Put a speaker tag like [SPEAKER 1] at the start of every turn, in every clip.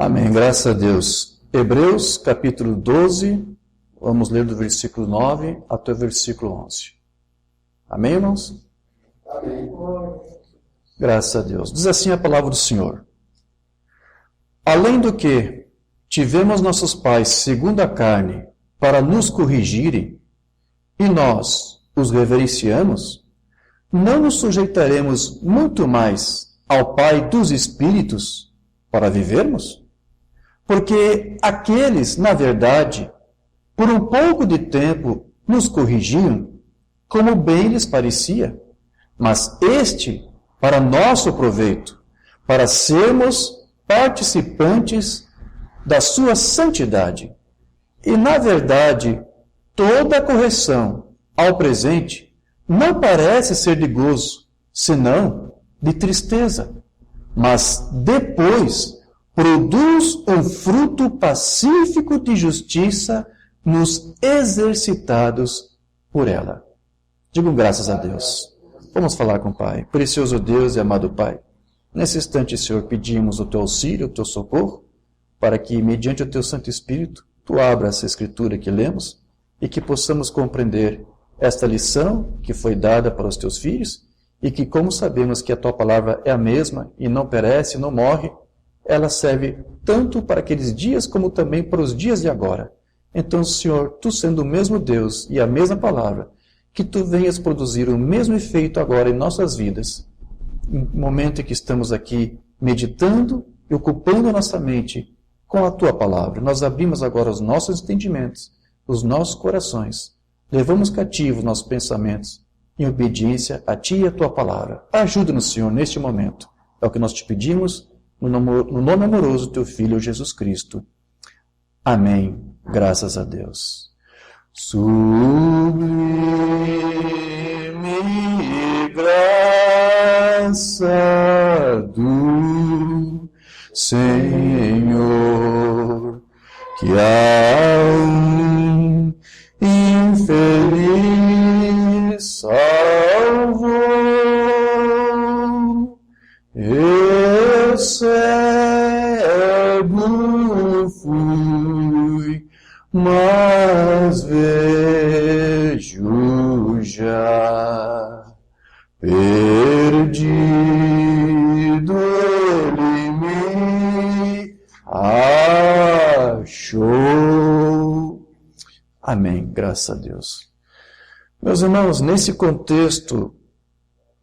[SPEAKER 1] Amém, graças a Deus. Hebreus, capítulo 12, vamos ler do versículo 9 até o versículo 11. Amém, irmãos?
[SPEAKER 2] Amém.
[SPEAKER 1] Graças a Deus. Diz assim a palavra do Senhor. Além do que tivemos nossos pais segundo a carne para nos corrigirem, e nós os reverenciamos, não nos sujeitaremos muito mais ao Pai dos Espíritos para vivermos? Porque aqueles, na verdade, por um pouco de tempo nos corrigiam, como bem lhes parecia, mas este para nosso proveito, para sermos participantes da sua santidade. E, na verdade, toda a correção ao presente não parece ser de gozo, senão de tristeza, mas depois produz um fruto pacífico de justiça nos exercitados por ela. Digam graças a Deus. Vamos falar com o Pai. Precioso Deus e amado Pai, nesse instante, Senhor, pedimos o Teu auxílio, o Teu socorro, para que, mediante o Teu Santo Espírito, Tu abra essa Escritura que lemos e que possamos compreender esta lição que foi dada para os Teus filhos e que, como sabemos que a Tua palavra é a mesma e não perece, não morre, ela serve tanto para aqueles dias como também para os dias de agora. Então, Senhor, Tu sendo o mesmo Deus e a mesma palavra, que Tu venhas produzir o mesmo efeito agora em nossas vidas, no momento em que estamos aqui meditando e ocupando a nossa mente com a Tua palavra. Nós abrimos agora os nossos entendimentos, os nossos corações, levamos cativos nossos pensamentos em obediência a Ti e a Tua palavra. Ajuda-nos, Senhor, neste momento. É o que nós te pedimos, no nome amoroso do Teu Filho, Jesus Cristo. Amém. Graças a Deus. Sublime graça do Senhor, que a um infeliz salvou. Eu cego fui, mas vejo já. Perdido ele me achou. Amém, graças a Deus. Meus irmãos, nesse contexto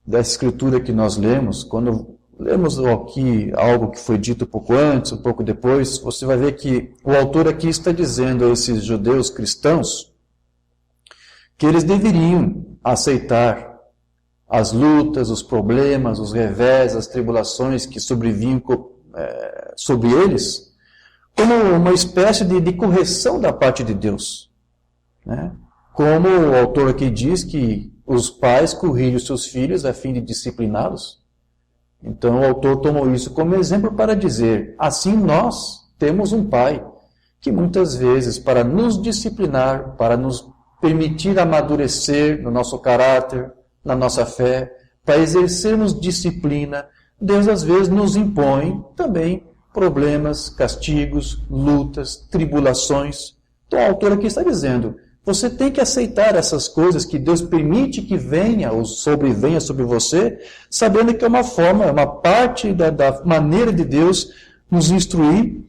[SPEAKER 1] da escritura que nós lemos, quando lemos aqui algo que foi dito um pouco antes, um pouco depois, você vai ver que o autor aqui está dizendo a esses judeus cristãos que eles deveriam aceitar as lutas, os problemas, os revés, as tribulações que sobrevinham sobre eles, como uma espécie de correção da parte de Deus. Né? Como o autor aqui diz que os pais corrigem os seus filhos a fim de discipliná-los. Então o autor tomou isso como exemplo para dizer, assim nós temos um pai que muitas vezes, para nos disciplinar, para nos permitir amadurecer no nosso caráter, na nossa fé, para exercermos disciplina, Deus às vezes nos impõe também problemas, castigos, lutas, tribulações. Então o autor aqui está dizendo, você tem que aceitar essas coisas que Deus permite que venha ou sobrevenha sobre você, sabendo que é uma forma, é uma parte da maneira de Deus nos instruir,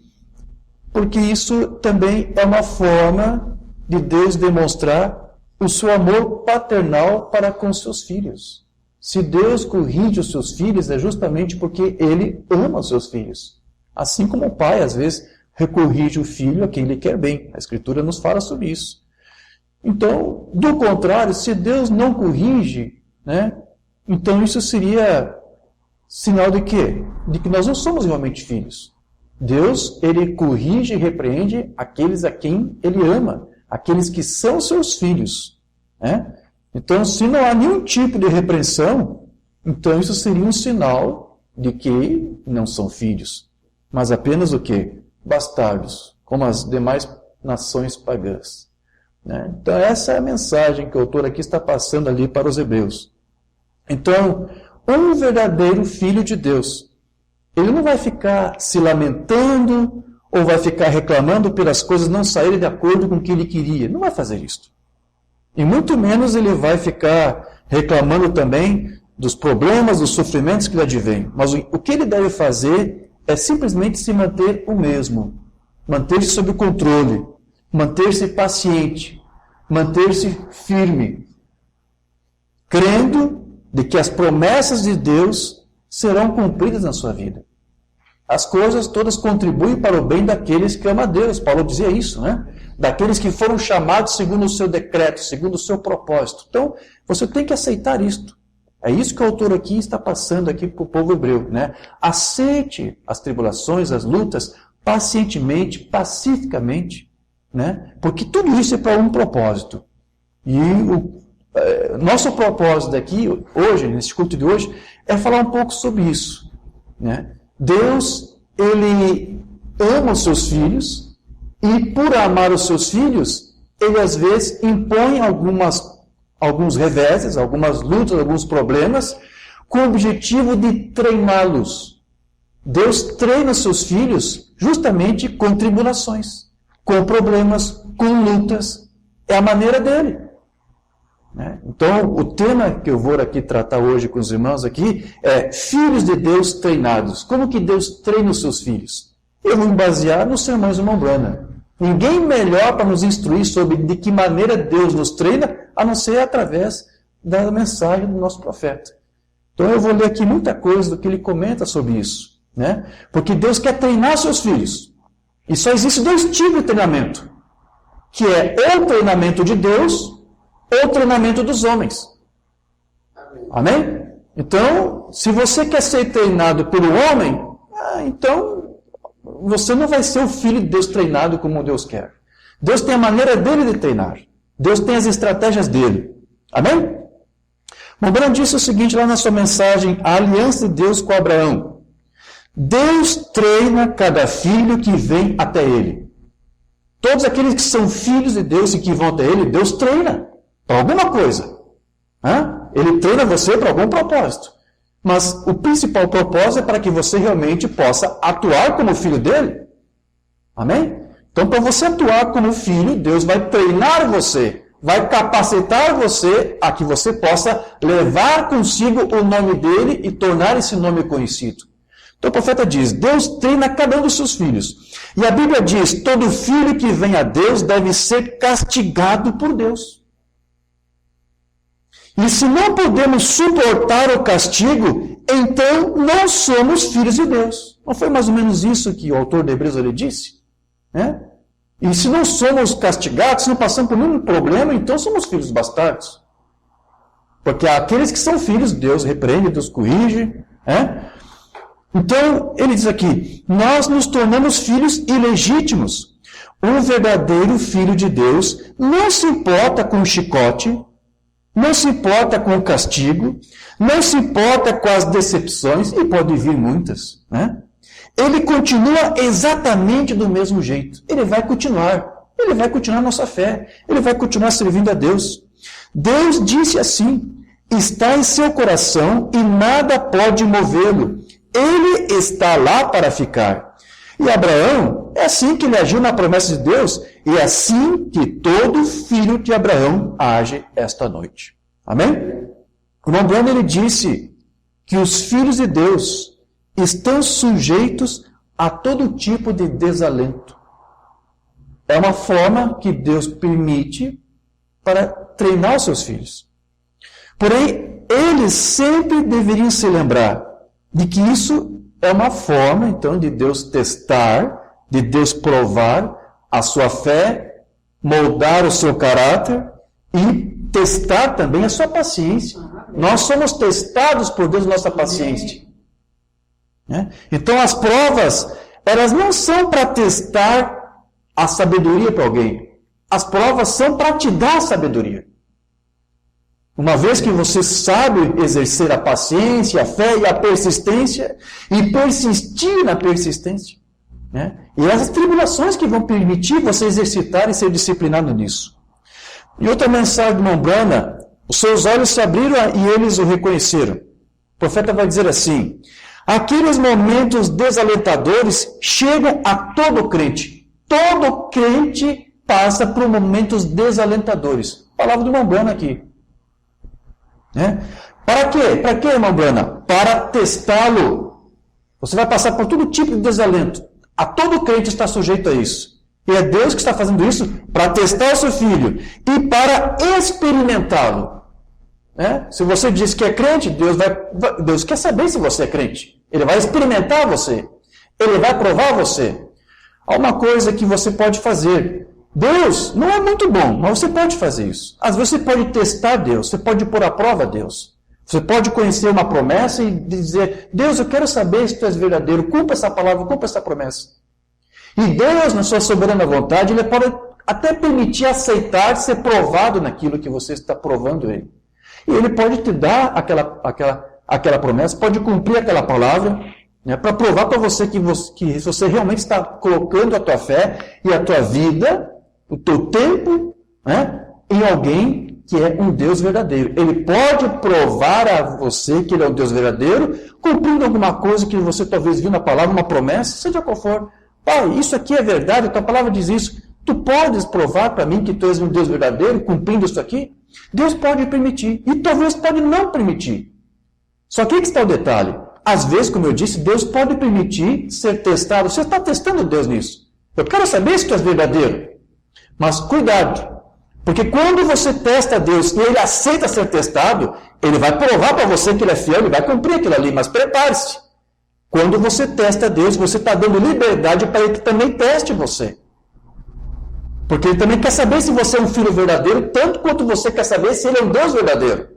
[SPEAKER 1] porque isso também é uma forma de Deus demonstrar o seu amor paternal para com seus filhos. Se Deus corrige os seus filhos, é justamente porque Ele ama os seus filhos. Assim como o pai, às vezes, recorrige o filho a quem Ele quer bem. A Escritura nos fala sobre isso. Então, do contrário, se Deus não corrige, né, então isso seria sinal de quê? De que nós não somos realmente filhos. Deus, ele corrige e repreende aqueles a quem ele ama, aqueles que são seus filhos, né? Então, se não há nenhum tipo de repreensão, então isso seria um sinal de que não são filhos, mas apenas o quê? Bastardos, como as demais nações pagãs, né? Então, essa é a mensagem que o autor aqui está passando ali para os hebreus. Então, um verdadeiro filho de Deus, ele não vai ficar se lamentando ou vai ficar reclamando pelas coisas não saírem de acordo com o que ele queria. Não vai fazer isso. E muito menos ele vai ficar reclamando também dos problemas, dos sofrimentos que lhe advêm. Mas o que ele deve fazer é simplesmente se manter o mesmo. Manter-se sob controle. Manter-se paciente. Manter-se firme. Crendo de que as promessas de Deus serão cumpridas na sua vida. As coisas todas contribuem para o bem daqueles que amam a Deus. Paulo dizia isso, né? Daqueles que foram chamados segundo o seu decreto, segundo o seu propósito. Então, você tem que aceitar isto. É isso que o autor aqui está passando aqui para o povo hebreu, né? Aceite as tribulações, as lutas, pacientemente, pacificamente, né? Porque tudo isso é para um propósito. E nosso propósito aqui, hoje, nesse culto de hoje, é falar um pouco sobre isso, né? Deus, ele ama os seus filhos e, por amar os seus filhos, ele às vezes impõe alguns reveses, algumas lutas, alguns problemas, com o objetivo de treiná-los. Deus treina os seus filhos justamente com tribulações, com problemas, com lutas. É a maneira dele. Então, o tema que eu vou aqui tratar hoje com os irmãos aqui é filhos de Deus treinados. Como que Deus treina os seus filhos? Eu vou me basear nos sermões do irmão Branham. Ninguém melhor para nos instruir sobre de que maneira Deus nos treina, a não ser através da mensagem do nosso profeta. Então eu vou ler aqui muita coisa do que ele comenta sobre isso, né? Porque Deus quer treinar seus filhos. E só existe dois tipos de treinamento, que é ou o treinamento de Deus ou o treinamento dos homens. Amém? Então, se você quer ser treinado pelo homem, então você não vai ser o filho de Deus treinado como Deus quer. Deus tem a maneira dele de treinar. Deus tem as estratégias dele. Amém? Mobrão disse o seguinte lá na sua mensagem, a aliança de Deus com Abraão. Deus treina cada filho que vem até ele. Todos aqueles que são filhos de Deus e que vão até ele, Deus treina para alguma coisa. Ele treina você para algum propósito. Mas o principal propósito é para que você realmente possa atuar como filho dele. Amém? Então, para você atuar como filho, Deus vai treinar você, vai capacitar você a que você possa levar consigo o nome dele e tornar esse nome conhecido. Então o profeta diz, Deus treina cada um dos seus filhos. E a Bíblia diz, todo filho que vem a Deus deve ser castigado por Deus. E se não podemos suportar o castigo, então não somos filhos de Deus. Não foi mais ou menos isso que o autor de Hebreus ele disse? Né? E se não somos castigados, se não passamos por nenhum problema, então somos filhos bastardos. Porque aqueles que são filhos, Deus repreende, Deus corrige. Né? Então, ele diz aqui, nós nos tornamos filhos ilegítimos. Um verdadeiro filho de Deus não se importa com o chicote, não se importa com o castigo, não se importa com as decepções, e pode vir muitas, né? Ele continua exatamente do mesmo jeito. Ele vai continuar nossa fé, ele vai continuar servindo a Deus. Deus disse assim, está em seu coração e nada pode movê-lo. Ele está lá para ficar. E Abraão, é assim que ele agiu na promessa de Deus, e é assim que todo filho de Abraão age esta noite. Amém? O irmão Branham, ele disse que os filhos de Deus estão sujeitos a todo tipo de desalento. É uma forma que Deus permite para treinar os seus filhos. Porém, eles sempre deveriam se lembrar de que isso é uma forma, então, de Deus testar, de Deus provar a sua fé, moldar o seu caráter e testar também a sua paciência. Nós somos testados por Deus na nossa paciência. Então as provas, elas não são para testar a sabedoria para alguém. As provas são para te dar sabedoria. Uma vez que você sabe exercer a paciência, a fé e a persistência, e persistir na persistência. E essas tribulações que vão permitir você exercitar e ser disciplinado nisso. E outra mensagem de Mombrana: os seus olhos se abriram e eles o reconheceram. O profeta vai dizer assim: aqueles momentos desalentadores chegam a todo crente. Todo crente passa por momentos desalentadores. Palavra do Mombrana aqui. Para quê? Para quê, irmão Brana? Para testá-lo. Você vai passar por todo tipo de desalento. A todo crente está sujeito a isso. E é Deus que está fazendo isso para testar o seu filho e para experimentá-lo. Se você diz que é crente, Deus quer saber se você é crente. Ele vai experimentar você. Ele vai provar você. Há uma coisa que você pode fazer. Deus não é muito bom, mas você pode fazer isso. Às vezes você pode testar Deus, você pode pôr à prova Deus. Você pode conhecer uma promessa e dizer: Deus, eu quero saber se tu és verdadeiro, cumpra essa palavra, cumpra essa promessa. E Deus, na sua soberana vontade, Ele pode até permitir aceitar ser provado naquilo que você está provando Ele. E Ele pode te dar aquela promessa, pode cumprir aquela palavra, para provar para você que você realmente está colocando a tua fé e a tua vida, o teu tempo, em alguém que é um Deus verdadeiro. Ele pode provar a você que Ele é um Deus verdadeiro, cumprindo alguma coisa que você talvez viu na palavra, uma promessa, seja qual for. Pai, isso aqui é verdade, a tua palavra diz isso. Tu podes provar para mim que tu és um Deus verdadeiro, cumprindo isso aqui? Deus pode permitir, e talvez pode não permitir. Só que está o detalhe. Às vezes, como eu disse, Deus pode permitir ser testado. Você está testando Deus nisso. Eu quero saber se tu és verdadeiro. Mas cuidado. Porque quando você testa Deus e Ele aceita ser testado, Ele vai provar para você que Ele é fiel, Ele vai cumprir aquilo ali. Mas prepare-se. Quando você testa Deus, você está dando liberdade para Ele que também teste você. Porque Ele também quer saber se você é um filho verdadeiro, tanto quanto você quer saber se Ele é um Deus verdadeiro.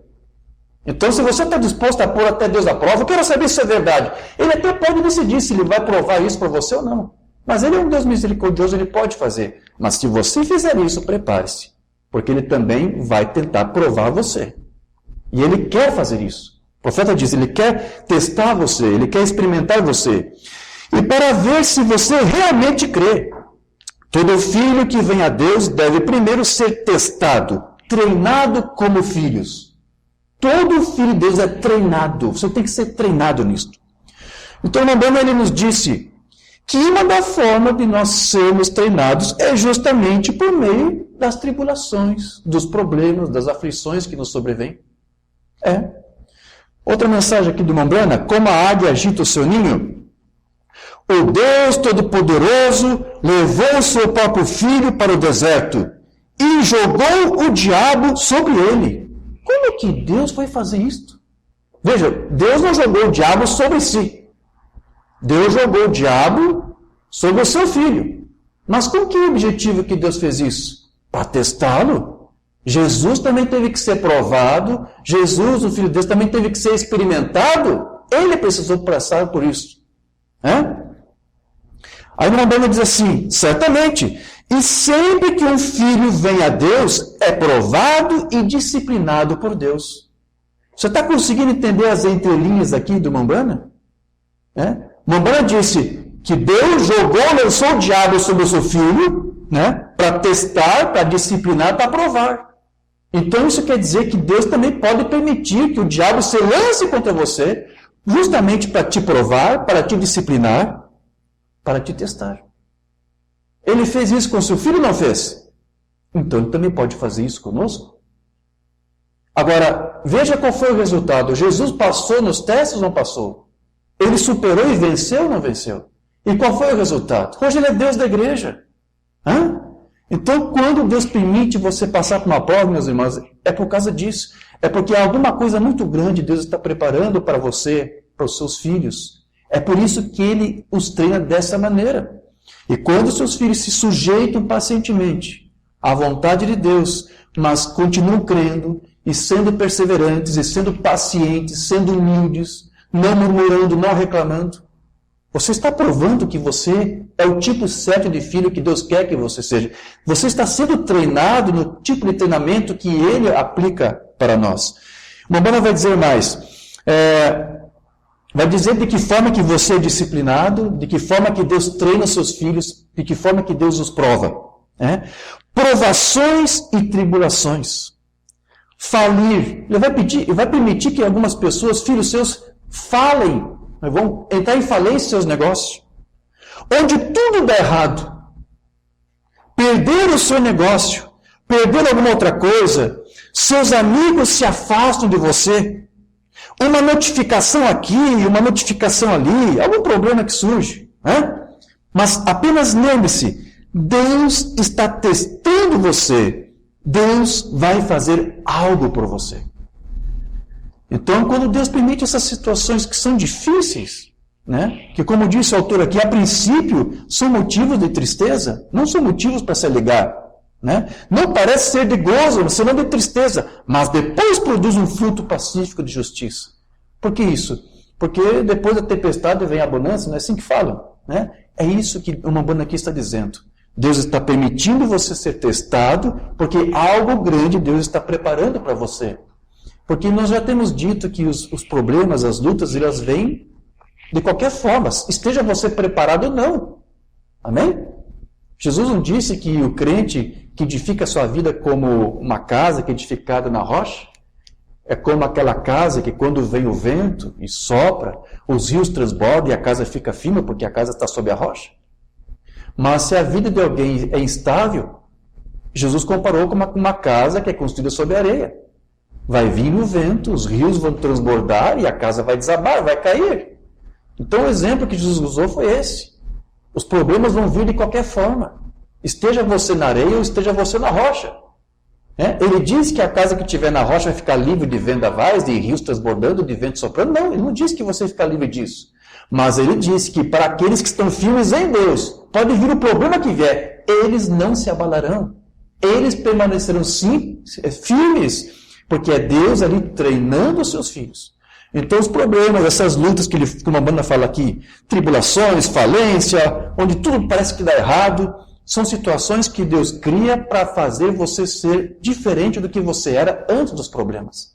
[SPEAKER 1] Então, se você está disposto a pôr até Deus à prova, eu quero saber se isso é verdade. Ele até pode decidir se Ele vai provar isso para você ou não. Mas Ele é um Deus misericordioso, Ele pode fazer. Mas se você fizer isso, prepare-se. Porque Ele também vai tentar provar você. E Ele quer fazer isso. O profeta diz, Ele quer testar você, Ele quer experimentar você. E para ver se você realmente crê. Todo filho que vem a Deus deve primeiro ser testado, treinado como filhos. Todo filho de Deus é treinado. Você tem que ser treinado nisto. Então, Mombrana, ele nos disse que uma da forma de nós sermos treinados é justamente por meio das tribulações, dos problemas, das aflições que nos sobrevêm. Outra mensagem aqui do Mombrana: como a águia agita o seu ninho, o Deus Todo-Poderoso levou o seu próprio filho para o deserto e jogou o diabo sobre ele. Como que Deus vai fazer isto? Veja, Deus não jogou o diabo sobre si. Deus jogou o diabo sobre o seu filho. Mas com que objetivo que Deus fez isso? Para testá-lo. Jesus também teve que ser provado. Jesus, o Filho de Deus, também teve que ser experimentado. Ele precisou passar por isso. Aí o Mombrana diz assim: certamente, e sempre que um filho vem a Deus, é provado e disciplinado por Deus. Você está conseguindo entender as entrelinhas aqui do Mombrana? Mombrana disse que Deus lançou o diabo sobre o seu filho, para testar, para disciplinar, para provar. Então isso quer dizer que Deus também pode permitir que o diabo se lance contra você, justamente para te provar, para te disciplinar, para te testar. Ele fez isso com seu filho ou não fez? Então ele também pode fazer isso conosco. Agora, veja qual foi o resultado. Jesus passou nos testes ou não passou? Ele superou e venceu ou não venceu? E qual foi o resultado? Hoje ele é Deus da igreja. Então, quando Deus permite você passar por uma prova, meus irmãos, é por causa disso. É porque alguma coisa muito grande Deus está preparando para você, para os seus filhos. É por isso que Ele os treina dessa maneira. E quando seus filhos se sujeitam pacientemente à vontade de Deus, mas continuam crendo e sendo perseverantes e sendo pacientes, sendo humildes, não murmurando, não reclamando, você está provando que você é o tipo certo de filho que Deus quer que você seja. Você está sendo treinado no tipo de treinamento que Ele aplica para nós. O Mambana vai dizer mais. Vai dizer de que forma que você é disciplinado, de que forma que Deus treina seus filhos, de que forma que Deus os prova. Provações e tribulações. Falir. Ele vai permitir que algumas pessoas, filhos seus, falem. Vão entrar em falência seus negócios. Onde tudo dá errado. Perder o seu negócio. Perder alguma outra coisa. Seus amigos se afastam de você. Uma notificação aqui, uma notificação ali. Algum problema que surge. Mas apenas lembre-se. Deus está testando você. Deus vai fazer algo por você. Então, quando Deus permite essas situações que são difíceis, que como disse o autor aqui, a princípio são motivos de tristeza, não são motivos para se alegar. Não parece ser de gozo, senão de tristeza, mas depois produz um fruto pacífico de justiça. Por que isso? Porque depois da tempestade vem a bonança, não é assim que falam. É isso que o Mambana aqui está dizendo. Deus está permitindo você ser testado, porque algo grande Deus está preparando para você. Porque nós já temos dito que os problemas, as lutas, elas vêm de qualquer forma. Esteja você preparado ou não. Amém? Jesus não disse que o crente que edifica a sua vida como uma casa que é edificada na rocha, é como aquela casa que quando vem o vento e sopra, os rios transbordam e a casa fica firme porque a casa está sob a rocha. Mas se a vida de alguém é instável, Jesus comparou com uma casa que é construída sob areia. Vai vir o vento, os rios vão transbordar e a casa vai desabar, vai cair. Então o exemplo que Jesus usou foi esse. Os problemas vão vir de qualquer forma. Esteja você na areia ou esteja você na rocha. Ele diz que a casa que estiver na rocha vai ficar livre de vendavais, de rios transbordando, de vento soprando. Não, ele não disse que você fica livre disso. Mas ele disse que para aqueles que estão firmes em Deus, pode vir o problema que vier, eles não se abalarão. Eles permanecerão sim, firmes, porque é Deus ali treinando os seus filhos. Então os problemas, essas lutas que o Mambana fala aqui, tribulações, falência, onde tudo parece que dá errado, são situações que Deus cria para fazer você ser diferente do que você era antes dos problemas.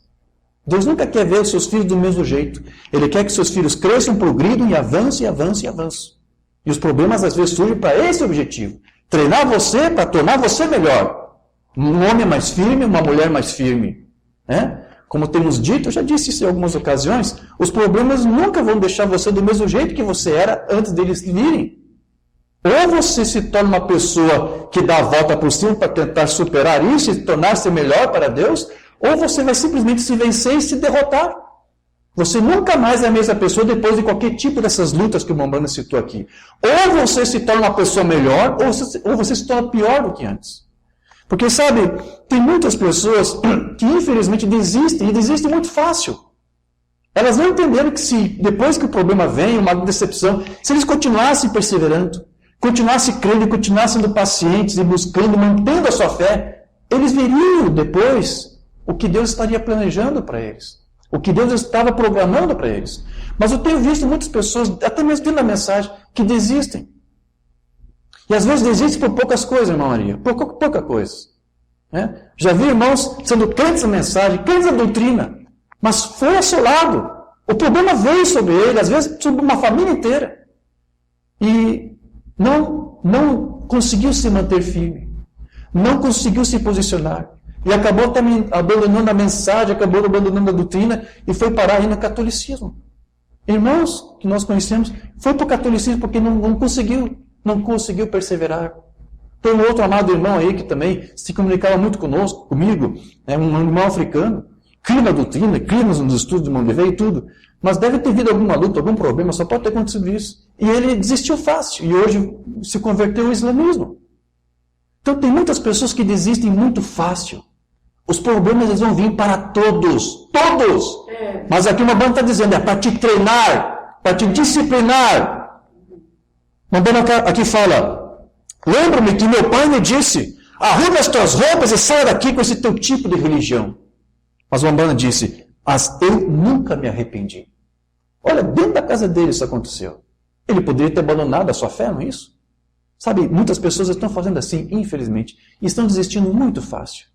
[SPEAKER 1] Deus nunca quer ver os seus filhos do mesmo jeito. Ele quer que seus filhos cresçam, progridam e avancem, e avancem, e avancem. E os problemas às vezes surgem para esse objetivo. Treinar você para tornar você melhor. Um homem mais firme, uma mulher mais firme. Como temos dito, eu já disse isso em algumas ocasiões, os problemas nunca vão deixar você do mesmo jeito que você era antes deles virem. Ou você se torna uma pessoa que dá a volta por cima para tentar superar isso e tornar-se melhor para Deus, ou você vai simplesmente se vencer e se derrotar. Você nunca mais é a mesma pessoa depois de qualquer tipo dessas lutas que o Mambana citou aqui. Ou você se torna uma pessoa melhor, ou você se torna pior do que antes. Porque, sabe, tem muitas pessoas que infelizmente desistem, e desistem muito fácil. Elas não entenderam que se depois que o problema vem, uma decepção, se eles continuassem perseverando, continuassem crendo, continuassem sendo pacientes e buscando, mantendo a sua fé, eles veriam depois o que Deus estaria planejando para eles. O que Deus estava programando para eles. Mas eu tenho visto muitas pessoas, até mesmo dentro da mensagem, que desistem. E às vezes desistem por poucas coisas, irmã Maria. Pouca coisa. Já vi irmãos sendo crentes na mensagem, crentes na doutrina, mas foi assolado. O problema veio sobre ele, às vezes sobre uma família inteira. E não conseguiu se manter firme. Não conseguiu se posicionar. E acabou também abandonando a mensagem, acabou abandonando a doutrina e foi parar aí no catolicismo. Irmãos que nós conhecemos, foi para o catolicismo porque não conseguiu perseverar. Tem um outro amado irmão aí que também se comunicava muito comigo, um irmão africano, cria na doutrina, cria nos estudos de Mondevei e tudo, mas deve ter havido alguma luta, algum problema, só pode ter acontecido isso. E ele desistiu fácil e hoje se converteu ao islamismo. Então tem muitas pessoas que desistem muito fácil. Os problemas eles vão vir para todos. Todos! Mas aqui uma banda está dizendo, é para te treinar, para te disciplinar. Uma banda aqui fala, lembro-me que meu pai me disse, Arrume as tuas roupas e saia daqui com esse teu tipo de religião. Mas o Umbanda disse, mas eu nunca me arrependi. Olha, dentro da casa dele isso aconteceu. Ele poderia ter abandonado a sua fé, não é isso? Sabe, muitas pessoas estão fazendo assim, infelizmente, e estão desistindo muito fácil.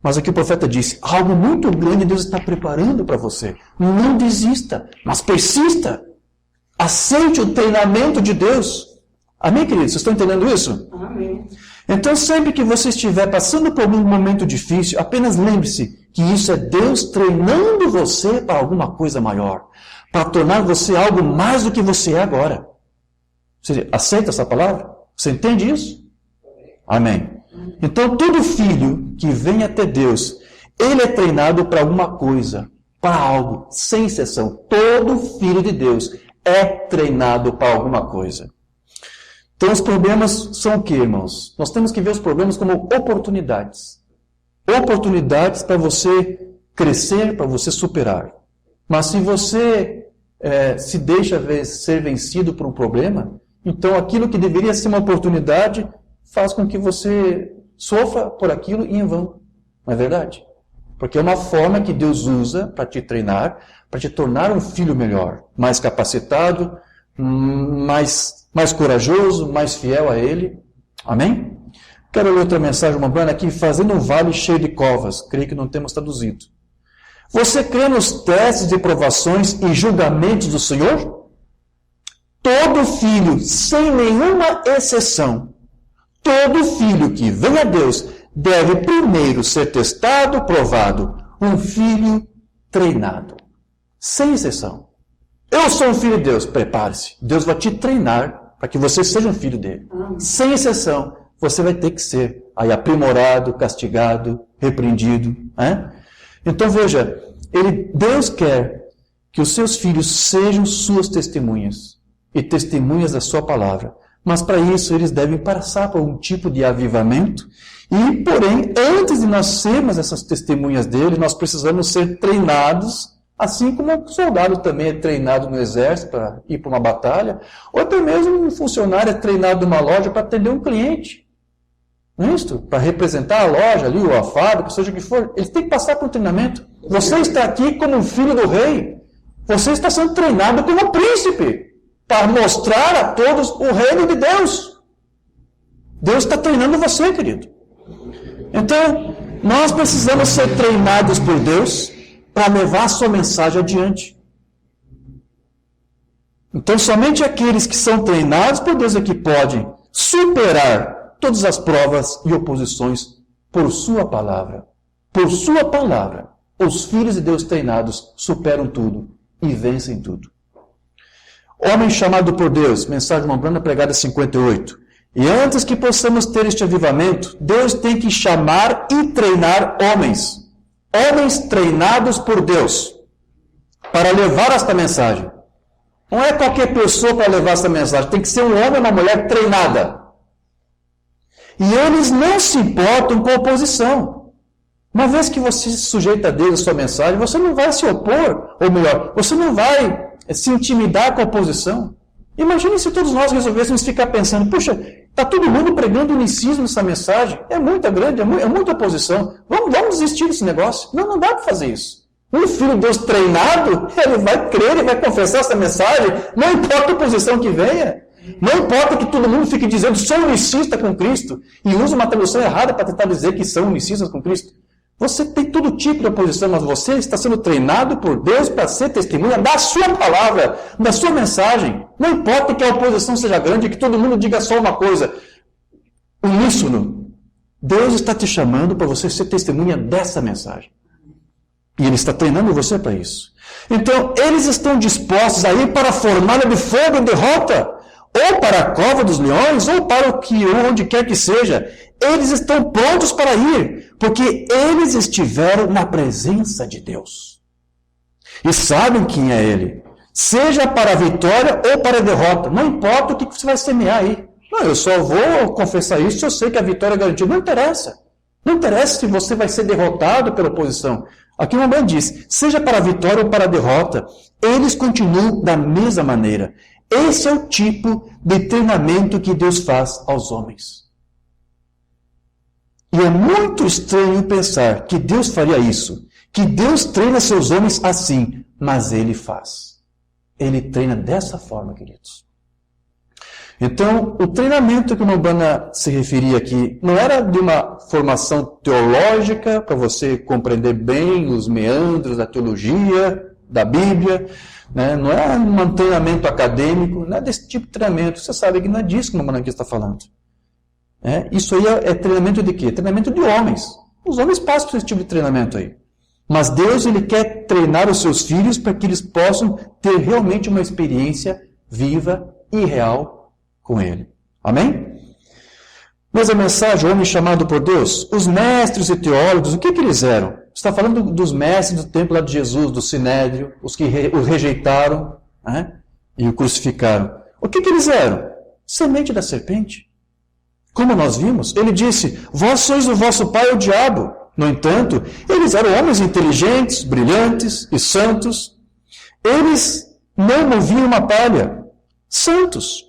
[SPEAKER 1] Mas aqui o profeta disse, algo muito grande Deus está preparando para você. Não desista, mas persista. Aceite o treinamento de Deus. Amém, queridos? Vocês estão entendendo isso?
[SPEAKER 2] Amém.
[SPEAKER 1] Então, sempre que você estiver passando por algum momento difícil, apenas lembre-se que isso é Deus treinando você para alguma coisa maior. Para tornar você algo mais do que você é agora. Você aceita essa palavra? Você entende isso? Amém. Então, todo filho que vem até Deus, ele é treinado para alguma coisa, para algo, sem exceção. Todo filho de Deus é treinado para alguma coisa. Então, os problemas são o quê, irmãos? Nós temos que ver os problemas como oportunidades. Oportunidades para você crescer, para você superar. Mas se você se deixa ser vencido por um problema, então aquilo que deveria ser uma oportunidade faz com que você sofra por aquilo e em vão. Não é verdade? Porque é uma forma que Deus usa para te treinar, para te tornar um filho melhor, mais capacitado, mais corajoso, mais fiel a Ele. Amém? Quero ler outra mensagem, uma banda aqui, fazendo um vale cheio de covas. Creio que não temos traduzido. Você crê nos testes de provações e julgamentos do Senhor? Todo filho, sem nenhuma exceção, todo filho que vem a Deus deve primeiro ser testado, provado. Um filho treinado. Sem exceção. Eu sou um filho de Deus. Prepare-se. Deus vai te treinar para que você seja um filho dele. Sem exceção. Você vai ter que ser aí aprimorado, castigado, repreendido. Então veja, Deus quer que os seus filhos sejam suas testemunhas e testemunhas da sua palavra. Mas para isso eles devem passar por um tipo de avivamento. E, porém, antes de nós sermos essas testemunhas dele, nós precisamos ser treinados, assim como um soldado também é treinado no exército para ir para uma batalha, ou até mesmo um funcionário é treinado numa loja para atender um cliente. Não é isso? Para representar a loja ali, ou a fábrica, seja o que for. Eles têm que passar por um treinamento. Você está aqui como um filho do rei. Você está sendo treinado como príncipe, para mostrar a todos o reino de Deus. Deus está treinando você, querido. Então, nós precisamos ser treinados por Deus para levar a sua mensagem adiante. Então, somente aqueles que são treinados por Deus é que podem superar todas as provas e oposições por sua palavra. Por sua palavra, os filhos de Deus treinados superam tudo e vencem tudo. Homem chamado por Deus, mensagem de uma Umbanda pregada 58. E antes que possamos ter este avivamento, Deus tem que chamar e treinar homens. Homens treinados por Deus para levar esta mensagem. Não é qualquer pessoa para levar esta mensagem. Tem que ser um homem ou uma mulher treinada. E eles não se importam com a oposição. Uma vez que você se sujeita a Deus a sua mensagem, você não vai se opor, ou melhor, você não vai se intimidar com a oposição. Imagine se todos nós resolvêssemos ficar pensando, puxa, está todo mundo pregando unicismo nessa mensagem, é muita grande, é muita oposição, vamos desistir desse negócio. Não dá para fazer isso. Um filho de Deus treinado, ele vai crer, ele vai confessar essa mensagem, não importa a oposição que venha. Não importa que todo mundo fique dizendo, sou unicista com Cristo, e usa uma tradução errada para tentar dizer que são unicistas com Cristo. Você tem todo tipo de oposição, mas você está sendo treinado por Deus para ser testemunha da sua palavra, da sua mensagem. Não importa que a oposição seja grande, que todo mundo diga só uma coisa. Uníssono. Deus está te chamando para você ser testemunha dessa mensagem. E Ele está treinando você para isso. Então, eles estão dispostos a ir para a fornalha de fogo e derrota, ou para a cova dos leões, ou para onde quer que seja. Eles estão prontos para ir, porque eles estiveram na presença de Deus. E sabem quem é Ele. Seja para a vitória ou para a derrota. Não importa o que você vai semear aí. Não, eu só vou confessar isso se eu sei que a vitória é garantida. Não interessa. Não interessa se você vai ser derrotado pela oposição. Aqui o Rambam diz, seja para a vitória ou para a derrota, eles continuam da mesma maneira. Esse é o tipo de treinamento que Deus faz aos homens. E é muito estranho pensar que Deus faria isso, que Deus treina seus homens assim, mas Ele faz. Ele treina dessa forma, queridos. Então, o treinamento que o Umbanda se referia aqui não era de uma formação teológica para você compreender bem os meandros da teologia, da Bíblia, né? Não é um treinamento acadêmico, não é desse tipo de treinamento. Você sabe que não é disso que o Umbanda aqui está falando. Isso aí é treinamento de quê? Treinamento de homens. Os homens passam por esse tipo de treinamento aí. Mas Deus, Ele quer treinar os seus filhos para que eles possam ter realmente uma experiência viva e real com Ele. Amém? Mas a mensagem, o homem chamado por Deus, os mestres e teólogos, o que eles eram? Está falando dos mestres do templo lá de Jesus, do Sinédrio, os que o rejeitaram, né, e o crucificaram. O que eles eram? Semente da serpente. Como nós vimos, ele disse, vós sois o vosso pai, o diabo. No entanto, eles eram homens inteligentes, brilhantes e santos. Eles não moviam uma palha. Santos.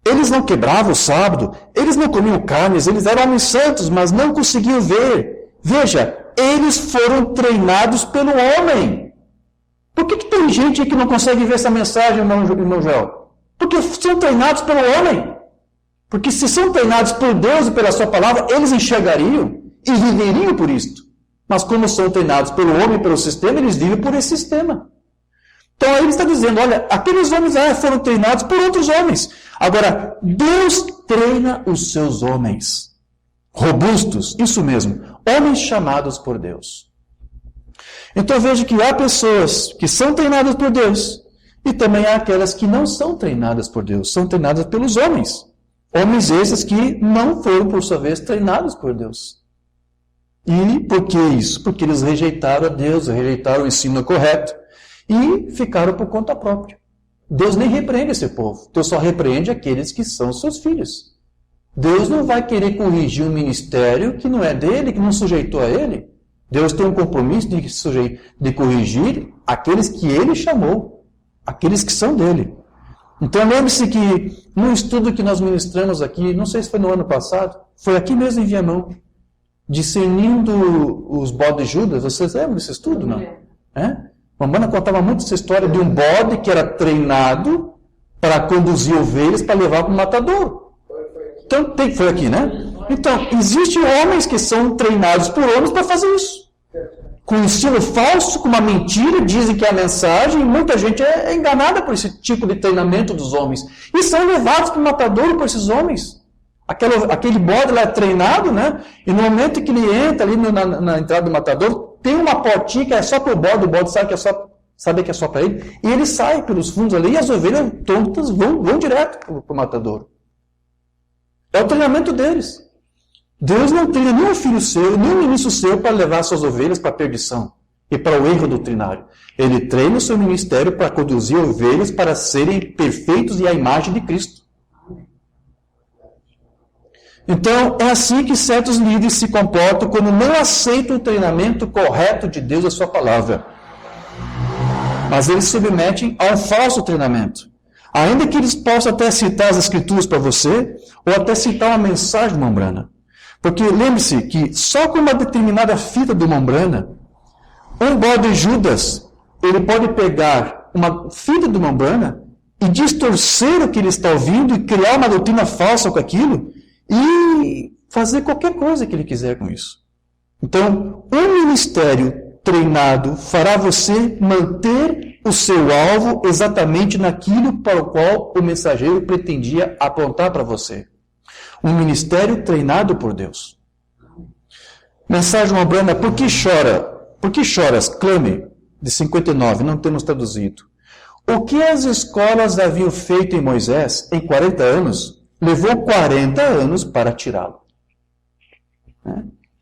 [SPEAKER 1] Eles não quebravam o sábado, eles não comiam carnes, eles eram homens santos, mas não conseguiam ver. Veja, eles foram treinados pelo homem. Por que tem gente que não consegue ver essa mensagem, irmão Joel? Porque são treinados pelo homem. Porque se são treinados por Deus e pela sua palavra, eles enxergariam e viveriam por isto. Mas como são treinados pelo homem e pelo sistema, eles vivem por esse sistema. Então aí ele está dizendo, olha, aqueles homens foram treinados por outros homens. Agora, Deus treina os seus homens. Robustos, isso mesmo, homens chamados por Deus. Então veja que há pessoas que são treinadas por Deus e também há aquelas que não são treinadas por Deus, são treinadas pelos homens. Homens esses que não foram, por sua vez, treinados por Deus. E por que isso? Porque eles rejeitaram a Deus, rejeitaram o ensino correto e ficaram por conta própria. Deus nem repreende esse povo. Deus só repreende aqueles que são seus filhos. Deus não vai querer corrigir um ministério que não é dele, que não sujeitou a ele. Deus tem um compromisso de corrigir aqueles que ele chamou, aqueles que são dele. Então lembre-se que no estudo que nós ministramos aqui, não sei se foi no ano passado, foi aqui mesmo em Viamão, discernindo os bodes Judas. Vocês lembram desse estudo, não? A Umbanda contava muito essa história de um bode que era treinado para conduzir ovelhas para levar para o matadouro. Então, foi aqui, né? Então, existem homens que são treinados por homens para fazer isso. Com um ensino falso, com uma mentira, dizem que é a mensagem, e muita gente é enganada por esse tipo de treinamento dos homens. E são levados para o matadouro por esses homens. Aquele bode lá é treinado, né? E no momento que ele entra ali na entrada do matadouro, tem uma portinha que é só para o bode sabe que é só para ele, e ele sai pelos fundos ali, e as ovelhas tontas vão direto para o matadouro. É o treinamento deles. Deus não treina nenhum filho seu, nenhum ministro seu para levar suas ovelhas para a perdição e para o erro doutrinário. Ele treina o seu ministério para conduzir ovelhas para serem perfeitos e à imagem de Cristo. Então, é assim que certos líderes se comportam quando não aceitam o treinamento correto de Deus e a sua palavra. Mas eles se submetem a um falso treinamento. Ainda que eles possam até citar as escrituras para você, ou até citar uma mensagem de Umbanda. Porque lembre-se que só com uma determinada fita de Umbanda, um bode Judas, ele pode pegar uma fita de Umbanda e distorcer o que ele está ouvindo e criar uma doutrina falsa com aquilo e fazer qualquer coisa que ele quiser com isso. Então, um ministério treinado fará você manter o seu alvo exatamente naquilo para o qual o mensageiro pretendia apontar para você. Um ministério treinado por Deus. Mensagem Umbanda, por que chora? Por que choras? Clame, de 59, não temos traduzido. O que as escolas haviam feito em Moisés em 40 anos, levou 40 anos para tirá-lo.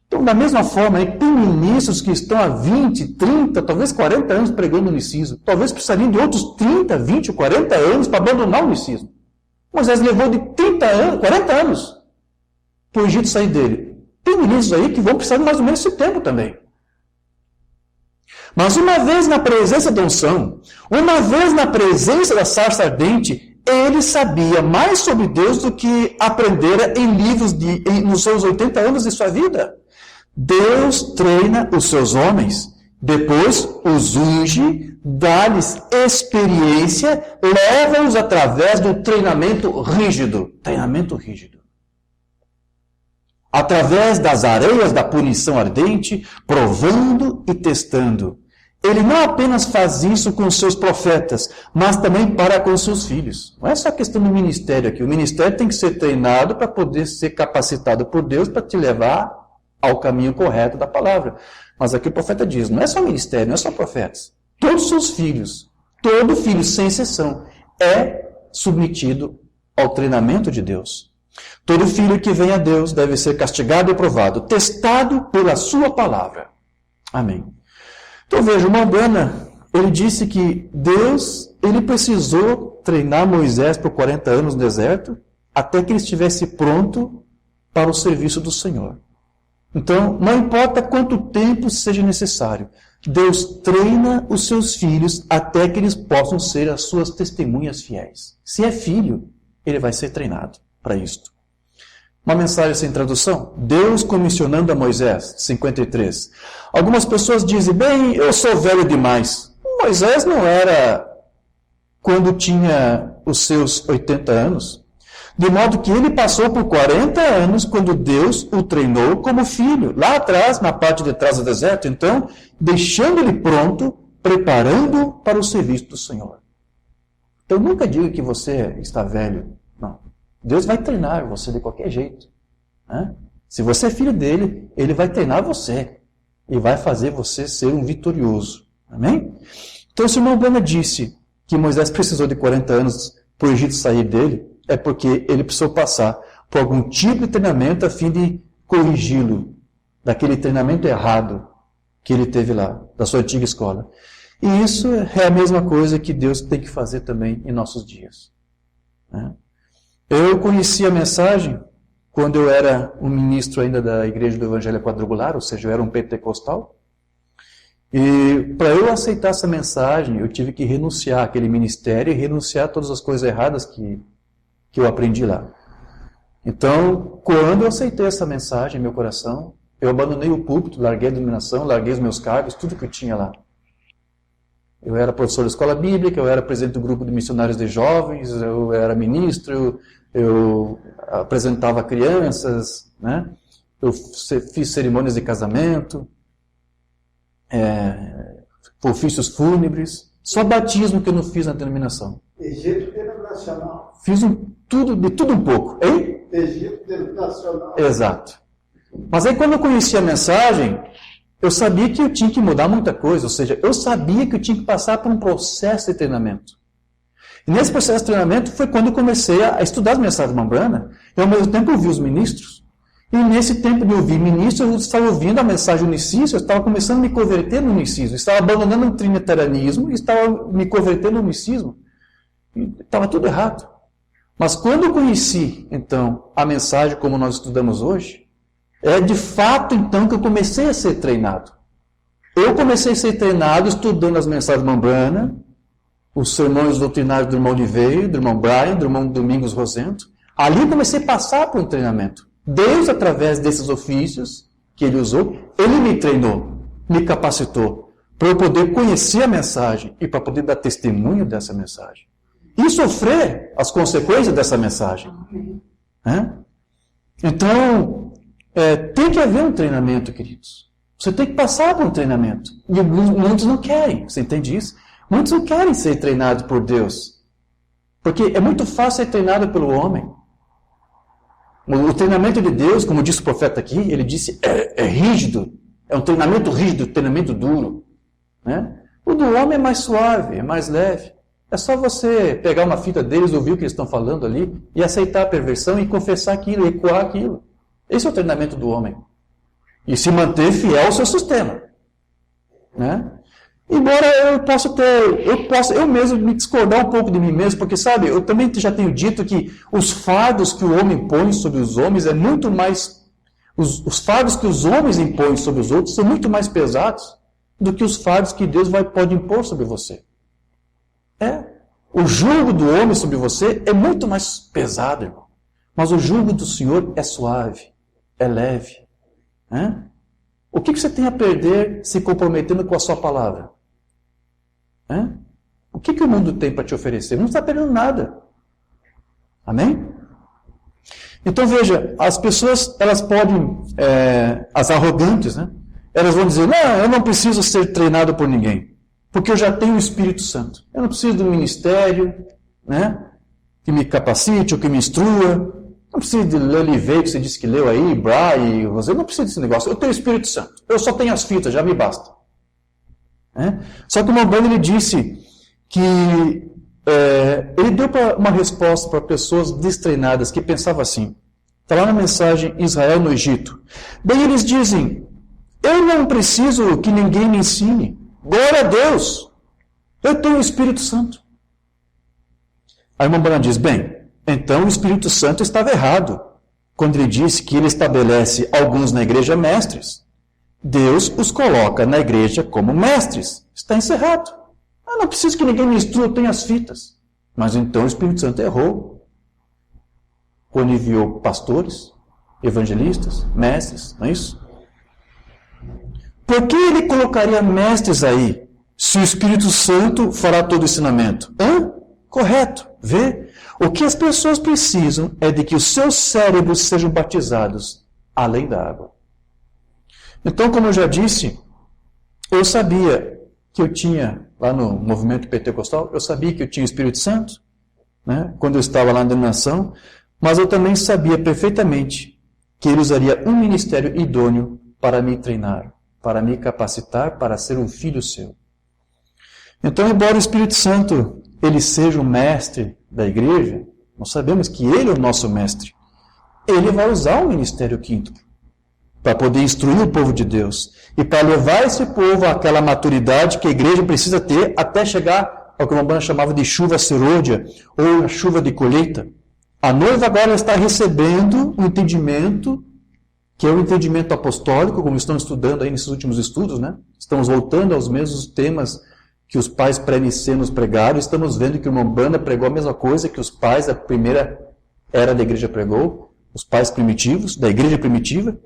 [SPEAKER 1] Então, da mesma forma, tem ministros que estão há 20, 30, talvez 40 anos pregando o unicismo. Talvez precisariam de outros 30, 20, 40 anos para abandonar o unicismo. Moisés levou de 30 anos, 40 anos para o Egito sair dele. Tem ministros aí que vão precisar de mais ou menos esse tempo também. Mas uma vez na presença da unção, uma vez na presença da sarça ardente, ele sabia mais sobre Deus do que aprendera em livros nos seus 80 anos de sua vida. Deus treina os seus homens, depois os unge, dá-lhes experiência, leva-os através do treinamento rígido. Treinamento rígido. Através das areias da punição ardente, provando e testando. Ele não apenas faz isso com os seus profetas, mas também para com os seus filhos. Não é só questão do ministério aqui. O ministério tem que ser treinado para poder ser capacitado por Deus para te levar ao caminho correto da palavra. Mas aqui o profeta diz, não é só ministério, não é só profetas. Todos os seus filhos, todo filho, sem exceção, é submetido ao treinamento de Deus. Todo filho que vem a Deus deve ser castigado e provado, testado pela sua palavra. Amém. Então veja, o Mambana, ele disse que Deus, ele precisou treinar Moisés por 40 anos no deserto, até que ele estivesse pronto para o serviço do Senhor. Então, não importa quanto tempo seja necessário, Deus treina os seus filhos até que eles possam ser as suas testemunhas fiéis. Se é filho, ele vai ser treinado para isto. Uma mensagem sem tradução. Deus comissionando a Moisés, 53. Algumas pessoas dizem, bem, eu sou velho demais. Moisés não era quando tinha os seus 80 anos. De modo que ele passou por 40 anos quando Deus o treinou como filho. Lá atrás, na parte de trás do deserto, então, deixando ele pronto, preparando para o serviço do Senhor. Então nunca diga que você está velho. Não. Deus vai treinar você de qualquer jeito. Né? Se você é filho dele, ele vai treinar você. E vai fazer você ser um vitorioso. Amém? Então, se o irmão Branham disse que Moisés precisou de 40 anos para o Egito sair dele, é porque ele precisou passar por algum tipo de treinamento a fim de corrigi-lo daquele treinamento errado que ele teve lá, da sua antiga escola. E isso é a mesma coisa que Deus tem que fazer também em nossos dias. Né? Eu conheci a mensagem quando eu era um ministro ainda da Igreja do Evangelho Quadrangular, ou seja, eu era um pentecostal. E para eu aceitar essa mensagem, eu tive que renunciar àquele ministério e renunciar a todas as coisas erradas que eu aprendi lá. Então, quando eu aceitei essa mensagem em meu coração, eu abandonei o púlpito, larguei a denominação, larguei os meus cargos, tudo que eu tinha lá. Eu era professor da escola bíblica, eu era presidente do grupo de missionários de jovens, eu era ministro, eu apresentava crianças, né? Eu fiz cerimônias de casamento, ofícios fúnebres, só batismo que eu não fiz na denominação.
[SPEAKER 2] Egito denominacional.
[SPEAKER 1] Fiz de tudo um pouco, hein?
[SPEAKER 2] Egito denominacional.
[SPEAKER 1] Exato. Mas aí quando eu conheci a mensagem, eu sabia que eu tinha que mudar muita coisa, ou seja, eu sabia que eu tinha que passar por um processo de treinamento. E nesse processo de treinamento foi quando eu comecei a estudar as mensagens de Mambrana, e ao mesmo tempo ouvir os ministros. E nesse tempo de ouvir ministros, eu estava ouvindo a mensagem unicísio, eu estava começando a me converter no unicismo, estava abandonando o trinitarianismo e estava me convertendo no unicismo. Estava tudo errado. Mas quando eu conheci, então, a mensagem como nós estudamos hoje, é de fato, então, que eu comecei a ser treinado. Eu comecei a ser treinado estudando as mensagens de Mambrana, os sermões doutrinários do irmão Oliveira, do irmão Brian, do irmão Domingos Rosento. Ali eu comecei a passar por um treinamento. Deus, através desses ofícios que ele usou, ele me treinou, me capacitou, para eu poder conhecer a mensagem e para poder dar testemunho dessa mensagem. E sofrer as consequências dessa mensagem. Então, tem que haver um treinamento, queridos. Você tem que passar por um treinamento. E muitos não querem, você entende isso? Muitos não querem ser treinados por Deus. Porque é muito fácil ser treinado pelo homem. O treinamento de Deus, como disse o profeta aqui, ele disse, é rígido. É um treinamento rígido, um treinamento duro. Né? O do homem é mais suave, é mais leve. É só você pegar uma fita deles, ouvir o que eles estão falando ali, e aceitar a perversão e confessar aquilo, ecoar aquilo. Esse é o treinamento do homem. E se manter fiel ao seu sistema. Né? Embora eu mesmo me discordar um pouco de mim mesmo, porque, sabe, eu também já tenho dito que os fardos que o homem põe sobre os homens é muito mais... Os fardos que os homens impõem sobre os outros são muito mais pesados do que os fardos que Deus pode impor sobre você. O jugo do homem sobre você é muito mais pesado, irmão. Mas o jugo do Senhor é suave, é leve. O que você tem a perder se comprometendo com a sua palavra? O que o mundo tem para te oferecer? Não está perdendo nada. Amém? Então veja, as pessoas, elas podem, as arrogantes, né? Elas vão dizer, não, eu não preciso ser treinado por ninguém, porque eu já tenho o Espírito Santo. Eu não preciso de um ministério, né, que me capacite ou que me instrua. Não preciso de Lelivei, que você disse que leu aí, Bray, você não precisa desse negócio. Eu tenho o Espírito Santo. Eu só tenho as fitas, já me basta. Só que o Mambanda, ele disse que ele deu uma resposta para pessoas destreinadas que pensavam assim. Está lá na mensagem Israel no Egito. Bem, eles dizem, eu não preciso que ninguém me ensine. Glória a Deus. Eu tenho o Espírito Santo. Aí o Mambanda diz, bem, então o Espírito Santo estava errado quando ele disse que ele estabelece alguns na igreja mestres. Deus os coloca na igreja como mestres. Está encerrado. Eu não preciso que ninguém me instrua, eu tenho as fitas. Mas então o Espírito Santo errou quando enviou pastores, evangelistas, mestres, não é isso? Por que ele colocaria mestres aí, se o Espírito Santo fará todo o ensinamento? Correto, vê? O que as pessoas precisam é de que os seus cérebros sejam batizados além da água. Então, como eu já disse, eu sabia que eu tinha, lá no movimento pentecostal, eu sabia que eu tinha o Espírito Santo, né, quando eu estava lá na denominação, mas eu também sabia perfeitamente que ele usaria um ministério idôneo para me treinar, para me capacitar para ser um filho seu. Então, embora o Espírito Santo ele seja o mestre da igreja, nós sabemos que ele é o nosso mestre. Ele vai usar o ministério quíntuplo para poder instruir o povo de Deus e para levar esse povo àquela maturidade que a igreja precisa ter até chegar ao que uma banda chamava de chuva serôdia ou a chuva de colheita. A noiva agora está recebendo um entendimento que é o entendimento apostólico, como estamos estudando aí nesses últimos estudos, né? Estamos voltando aos mesmos temas que os pais pré-nicenos pregaram, estamos vendo que o Umbanda pregou a mesma coisa que os pais da primeira era da igreja pregou, os pais primitivos, da igreja primitiva.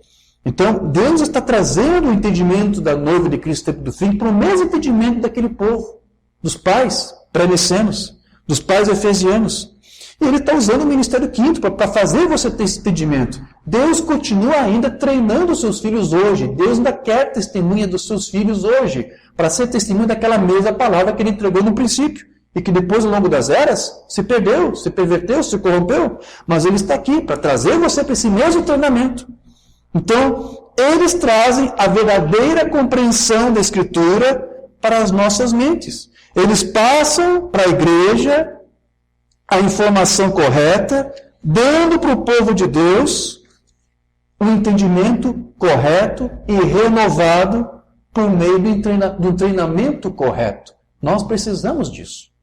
[SPEAKER 1] Então, Deus está trazendo o entendimento da noiva de Cristo tempo do fim para o mesmo entendimento daquele povo, dos pais pré-nicenos, dos pais efesianos. E ele está usando o ministério quinto para fazer você ter esse entendimento. Deus continua ainda treinando os seus filhos hoje. Deus ainda quer testemunha dos seus filhos hoje, para ser testemunha daquela mesma palavra que ele entregou no princípio. E que depois, ao longo das eras, se perdeu, se perverteu, se corrompeu. Mas ele está aqui para trazer você para esse mesmo treinamento. Então, eles trazem a verdadeira compreensão da Escritura para as nossas mentes. Eles passam para a igreja a informação correta, dando para o povo de Deus um entendimento correto e renovado por meio do treinamento correto. Nós precisamos disso.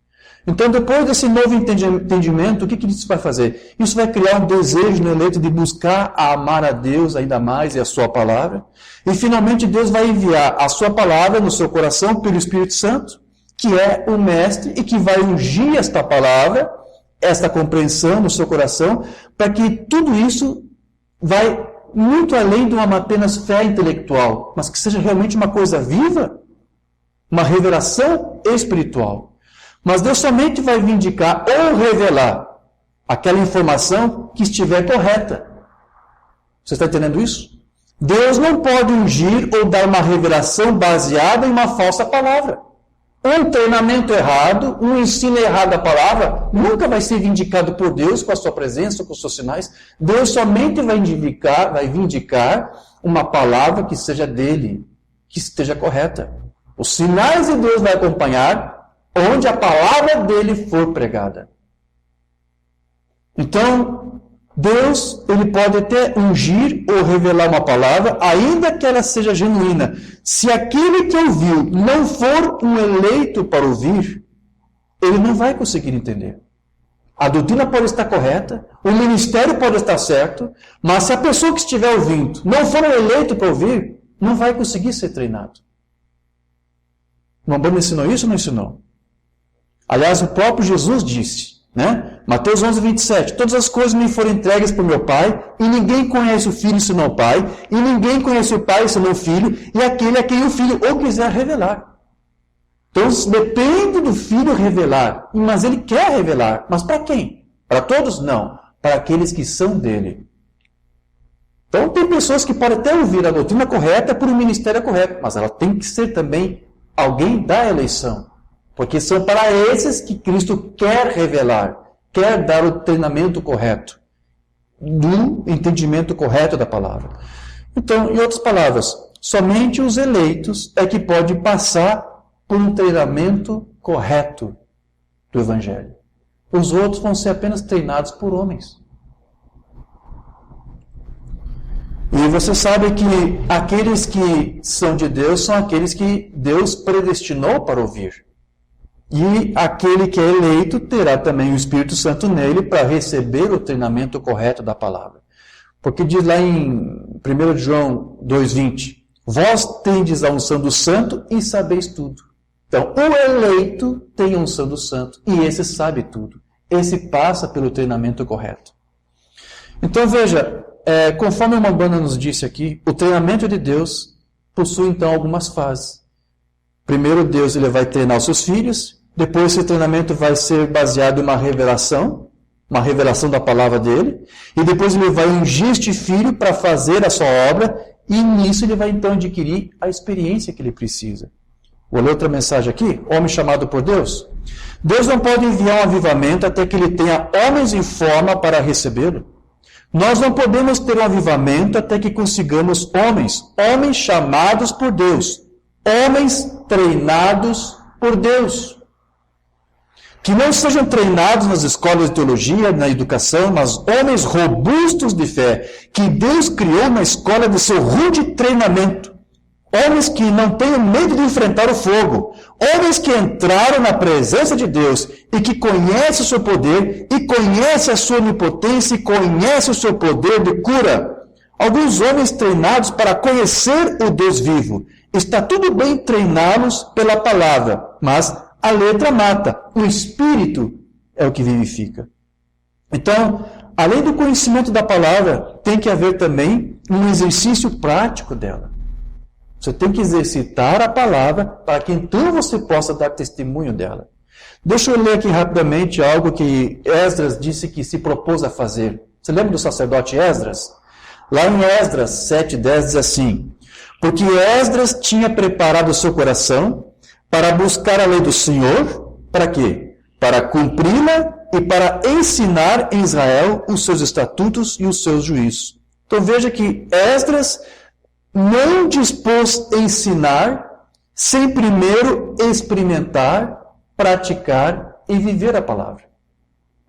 [SPEAKER 1] Então, depois desse novo entendimento, o que isso vai fazer? Isso vai criar um desejo no eleito de buscar amar a Deus ainda mais e a sua palavra. E, finalmente, Deus vai enviar a sua palavra no seu coração pelo Espírito Santo, que é o mestre e que vai ungir esta palavra, esta compreensão no seu coração, para que tudo isso vai muito além de uma apenas fé intelectual, mas que seja realmente uma coisa viva, uma revelação espiritual. Mas Deus somente vai vindicar ou revelar aquela informação que estiver correta. Você está entendendo isso? Deus não pode ungir ou dar uma revelação baseada em uma falsa palavra. Um treinamento errado, um ensino errado da palavra, nunca vai ser vindicado por Deus com a sua presença, com os seus sinais. Deus somente vai vindicar uma palavra que seja dele, que esteja correta. Os sinais de Deus vai acompanhar onde a palavra dele for pregada. Então, Deus, ele pode até ungir ou revelar uma palavra, ainda que ela seja genuína. Se aquele que ouviu não for um eleito para ouvir, ele não vai conseguir entender. A doutrina pode estar correta, o ministério pode estar certo, mas se a pessoa que estiver ouvindo não for um eleito para ouvir, não vai conseguir ser treinado. O Umbanda ensinou isso ou não ensinou? Aliás, o próprio Jesus disse Né? Mateus 11, 27. Todas as coisas me foram entregues por meu Pai, e ninguém conhece o Filho senão o Pai, e ninguém conhece o Pai senão o Filho, e aquele a quem o Filho ou quiser revelar. Então, depende do Filho revelar, mas ele quer revelar. Mas para quem? Para todos? Não. Para aqueles que são dele. Então, tem pessoas que podem até ouvir a doutrina correta por um ministério correto, mas ela tem que ser também alguém da eleição. Porque são para esses que Cristo quer revelar, quer dar o treinamento correto, do entendimento correto da palavra. Então, em outras palavras, somente os eleitos é que podem passar por um treinamento correto do Evangelho. Os outros vão ser apenas treinados por homens. E você sabe que aqueles que são de Deus são aqueles que Deus predestinou para ouvir. E aquele que é eleito terá também o Espírito Santo nele para receber o treinamento correto da palavra. Porque diz lá em 1 João 2,20, vós tendes a unção do santo e sabeis tudo. Então, o eleito tem a unção do santo e esse sabe tudo. Esse passa pelo treinamento correto. Então, veja, conforme o Mambana nos disse aqui, o treinamento de Deus possui então algumas fases. Primeiro, Deus ele vai treinar os seus filhos. Depois, esse treinamento vai ser baseado em uma revelação da palavra dele. E depois ele vai ungir este filho para fazer a sua obra. E nisso ele vai então adquirir a experiência que ele precisa. Vou ler outra mensagem aqui. Homem chamado por Deus. Deus não pode enviar um avivamento até que ele tenha homens em forma para recebê-lo. Nós não podemos ter um avivamento até que consigamos homens chamados por Deus, homens treinados por Deus. Que não sejam treinados nas escolas de teologia, na educação, mas homens robustos de fé, que Deus criou uma escola de seu rude treinamento. Homens que não tenham medo de enfrentar o fogo. Homens que entraram na presença de Deus e que conhecem o seu poder e conhecem a sua onipotência e conhecem o seu poder de cura. Alguns homens treinados para conhecer o Deus vivo. Está tudo bem treiná-los pela palavra, mas a letra mata. O Espírito é o que vivifica. Então, além do conhecimento da palavra, tem que haver também um exercício prático dela. Você tem que exercitar a palavra para que então você possa dar testemunho dela. Deixa eu ler aqui rapidamente algo que Esdras disse que se propôs a fazer. Você lembra do sacerdote Esdras? Lá em Esdras 7:10 diz assim: porque Esdras tinha preparado o seu coração para buscar a lei do Senhor, para quê? Para cumpri-la e para ensinar em Israel os seus estatutos e os seus juízos. Então veja que Esdras não dispôs a ensinar sem primeiro experimentar, praticar e viver a palavra.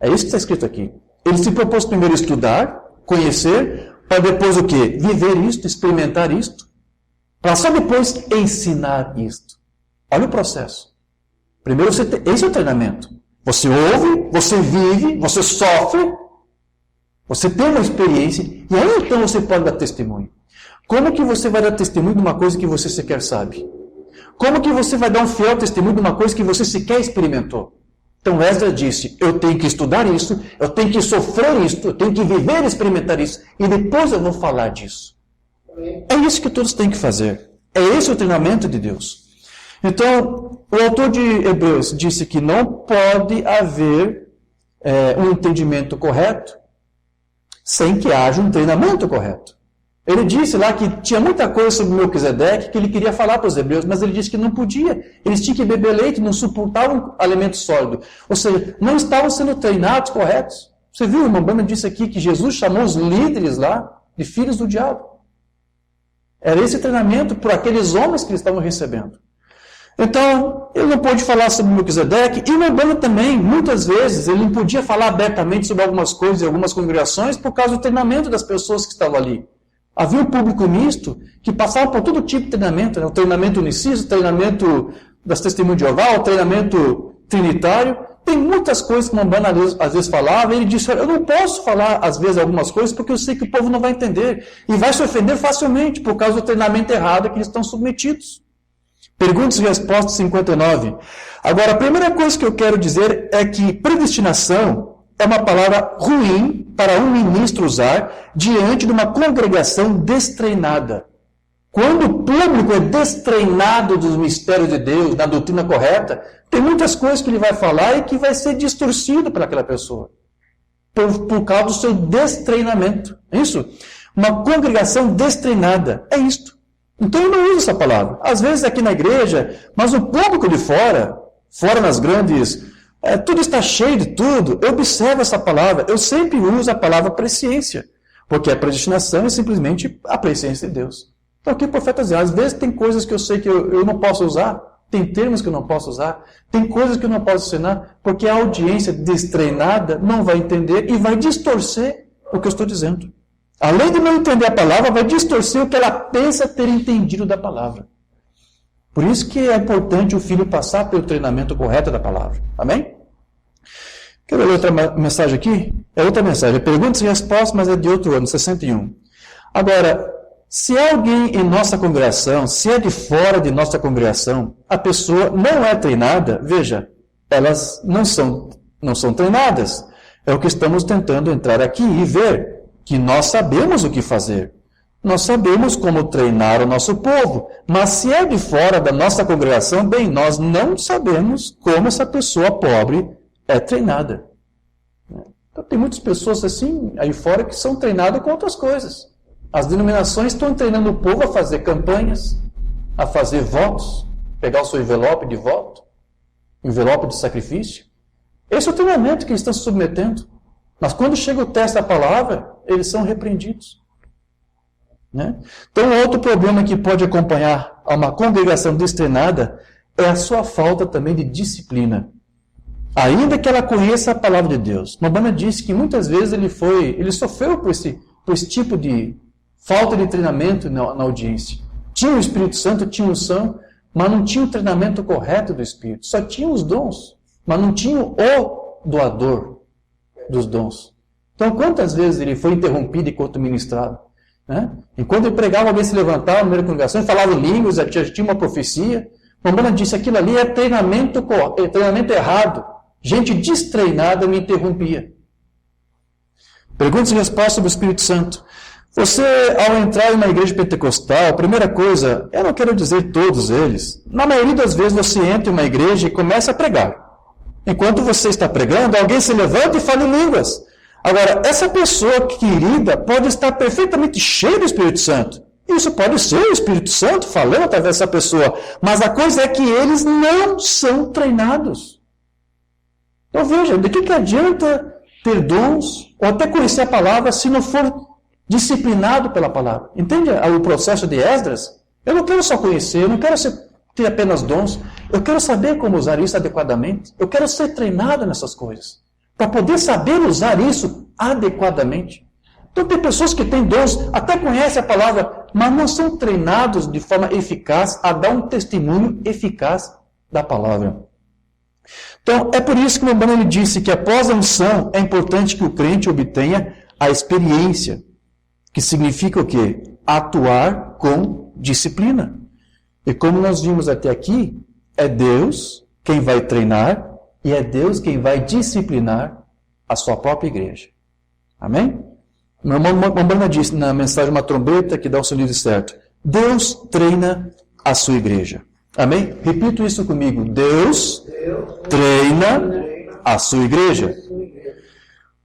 [SPEAKER 1] É isso que está escrito aqui. Ele se propôs primeiro estudar, conhecer, para depois o quê? Viver isto, experimentar isto, para só depois ensinar isto. Olha o processo. Primeiro, esse é o treinamento. Você ouve, você vive, você sofre, você tem uma experiência, e aí então você pode dar testemunho. Como que você vai dar testemunho de uma coisa que você sequer sabe? Como que você vai dar um fiel testemunho de uma coisa que você sequer experimentou? Então Esdras disse, eu tenho que estudar isso, eu tenho que sofrer isso, eu tenho que viver e experimentar isso, e depois eu vou falar disso. É isso que todos têm que fazer. É esse o treinamento de Deus. Então, o autor de Hebreus disse que não pode haver um entendimento correto sem que haja um treinamento correto. Ele disse lá que tinha muita coisa sobre Melquisedeque que ele queria falar para os hebreus, mas ele disse que não podia. Eles tinham que beber leite, não suportavam alimento sólido. Ou seja, não estavam sendo treinados corretos. Você viu, o irmão Bana disse aqui que Jesus chamou os líderes lá de filhos do diabo. Era esse treinamento por aqueles homens que eles estavam recebendo. Então, ele não pôde falar sobre Melquisedeque, e o irmão Bana também, muitas vezes, ele não podia falar abertamente sobre algumas coisas em algumas congregações por causa do treinamento das pessoas que estavam ali. Havia um público misto que passava por todo tipo de treinamento, né? O treinamento unicista, o treinamento das testemunhas de Jeová, o treinamento trinitário. Tem muitas coisas que o Mambana às vezes falava, e ele disse, eu não posso falar às vezes algumas coisas porque eu sei que o povo não vai entender. E vai se ofender facilmente por causa do treinamento errado a que eles estão submetidos. Perguntas e respostas 59. Agora, a primeira coisa que eu quero dizer é que predestinação é uma palavra ruim para um ministro usar diante de uma congregação destreinada. Quando o público é destreinado dos mistérios de Deus, da doutrina correta, tem muitas coisas que ele vai falar e que vai ser distorcido para aquela pessoa. Por causa do seu destreinamento. É isso? Uma congregação destreinada. É isto. Então eu não uso essa palavra. Às vezes aqui na igreja, mas o público de fora nas grandes... tudo está cheio de tudo. Eu observo essa palavra. Eu sempre uso a palavra presciência. Porque a predestinação é simplesmente a presciência de Deus. Então aqui o profeta diz, às vezes tem coisas que eu sei que eu não posso usar, tem termos que eu não posso usar, tem coisas que eu não posso ensinar, porque a audiência destreinada não vai entender e vai distorcer o que eu estou dizendo. Além de não entender a palavra, vai distorcer o que ela pensa ter entendido da palavra. Por isso que é importante o filho passar pelo treinamento correto da palavra. Amém? Quero ler outra mensagem aqui? É outra mensagem. É perguntas e respostas, mas é de outro ano, 61. Agora... se é alguém em nossa congregação, se é de fora de nossa congregação, a pessoa não é treinada, veja, elas não são treinadas. É o que estamos tentando entrar aqui e ver, que nós sabemos o que fazer. Nós sabemos como treinar o nosso povo, mas se é de fora da nossa congregação, bem, nós não sabemos como essa pessoa pobre é treinada. Então tem muitas pessoas assim, aí fora, que são treinadas com outras coisas. As denominações estão treinando o povo a fazer campanhas, a fazer votos, pegar o seu envelope de voto, envelope de sacrifício. Esse é o treinamento que eles estão se submetendo. Mas quando chega o teste da palavra, eles são repreendidos. Né? Então, outro problema que pode acompanhar a uma congregação destreinada é a sua falta também de disciplina. Ainda que ela conheça a palavra de Deus. Mabana disse que muitas vezes ele sofreu por esse tipo de falta de treinamento na audiência. Tinha o Espírito Santo, tinha unção, mas não tinha o treinamento correto do Espírito. Só tinha os dons, mas não tinha o doador dos dons. Então, quantas vezes ele foi interrompido enquanto ministrava? Né? Enquanto ele pregava, alguém se levantava na primeira congregação e falava em línguas, já tinha uma profecia. Mamãe disse, aquilo ali é treinamento errado. Gente destreinada me interrompia. Perguntas e respostas sobre o Espírito Santo. Você, ao entrar em uma igreja pentecostal, a primeira coisa, eu não quero dizer todos eles, na maioria das vezes você entra em uma igreja e começa a pregar. Enquanto você está pregando, alguém se levanta e fala em línguas. Agora, essa pessoa querida pode estar perfeitamente cheia do Espírito Santo. Isso pode ser o Espírito Santo falando através dessa pessoa, mas a coisa é que eles não são treinados. Então veja, de que adianta ter dons, ou até conhecer a palavra, se não for disciplinado pela palavra? Entende o processo de Esdras? Eu não quero só conhecer, eu não quero ter apenas dons, eu quero saber como usar isso adequadamente, eu quero ser treinado nessas coisas, para poder saber usar isso adequadamente. Então tem pessoas que têm dons, até conhecem a palavra, mas não são treinados de forma eficaz a dar um testemunho eficaz da palavra. Então, é por isso que o Mabana disse que após a unção é importante que o crente obtenha a experiência, que significa o quê? Atuar com disciplina. E como nós vimos até aqui, é Deus quem vai treinar e é Deus quem vai disciplinar a sua própria igreja. Amém? Meu irmão Mabana disse na mensagem Uma Trombeta, que dá o sonido certo, Deus treina a sua igreja. Amém? Repito isso comigo. Deus treina a sua igreja.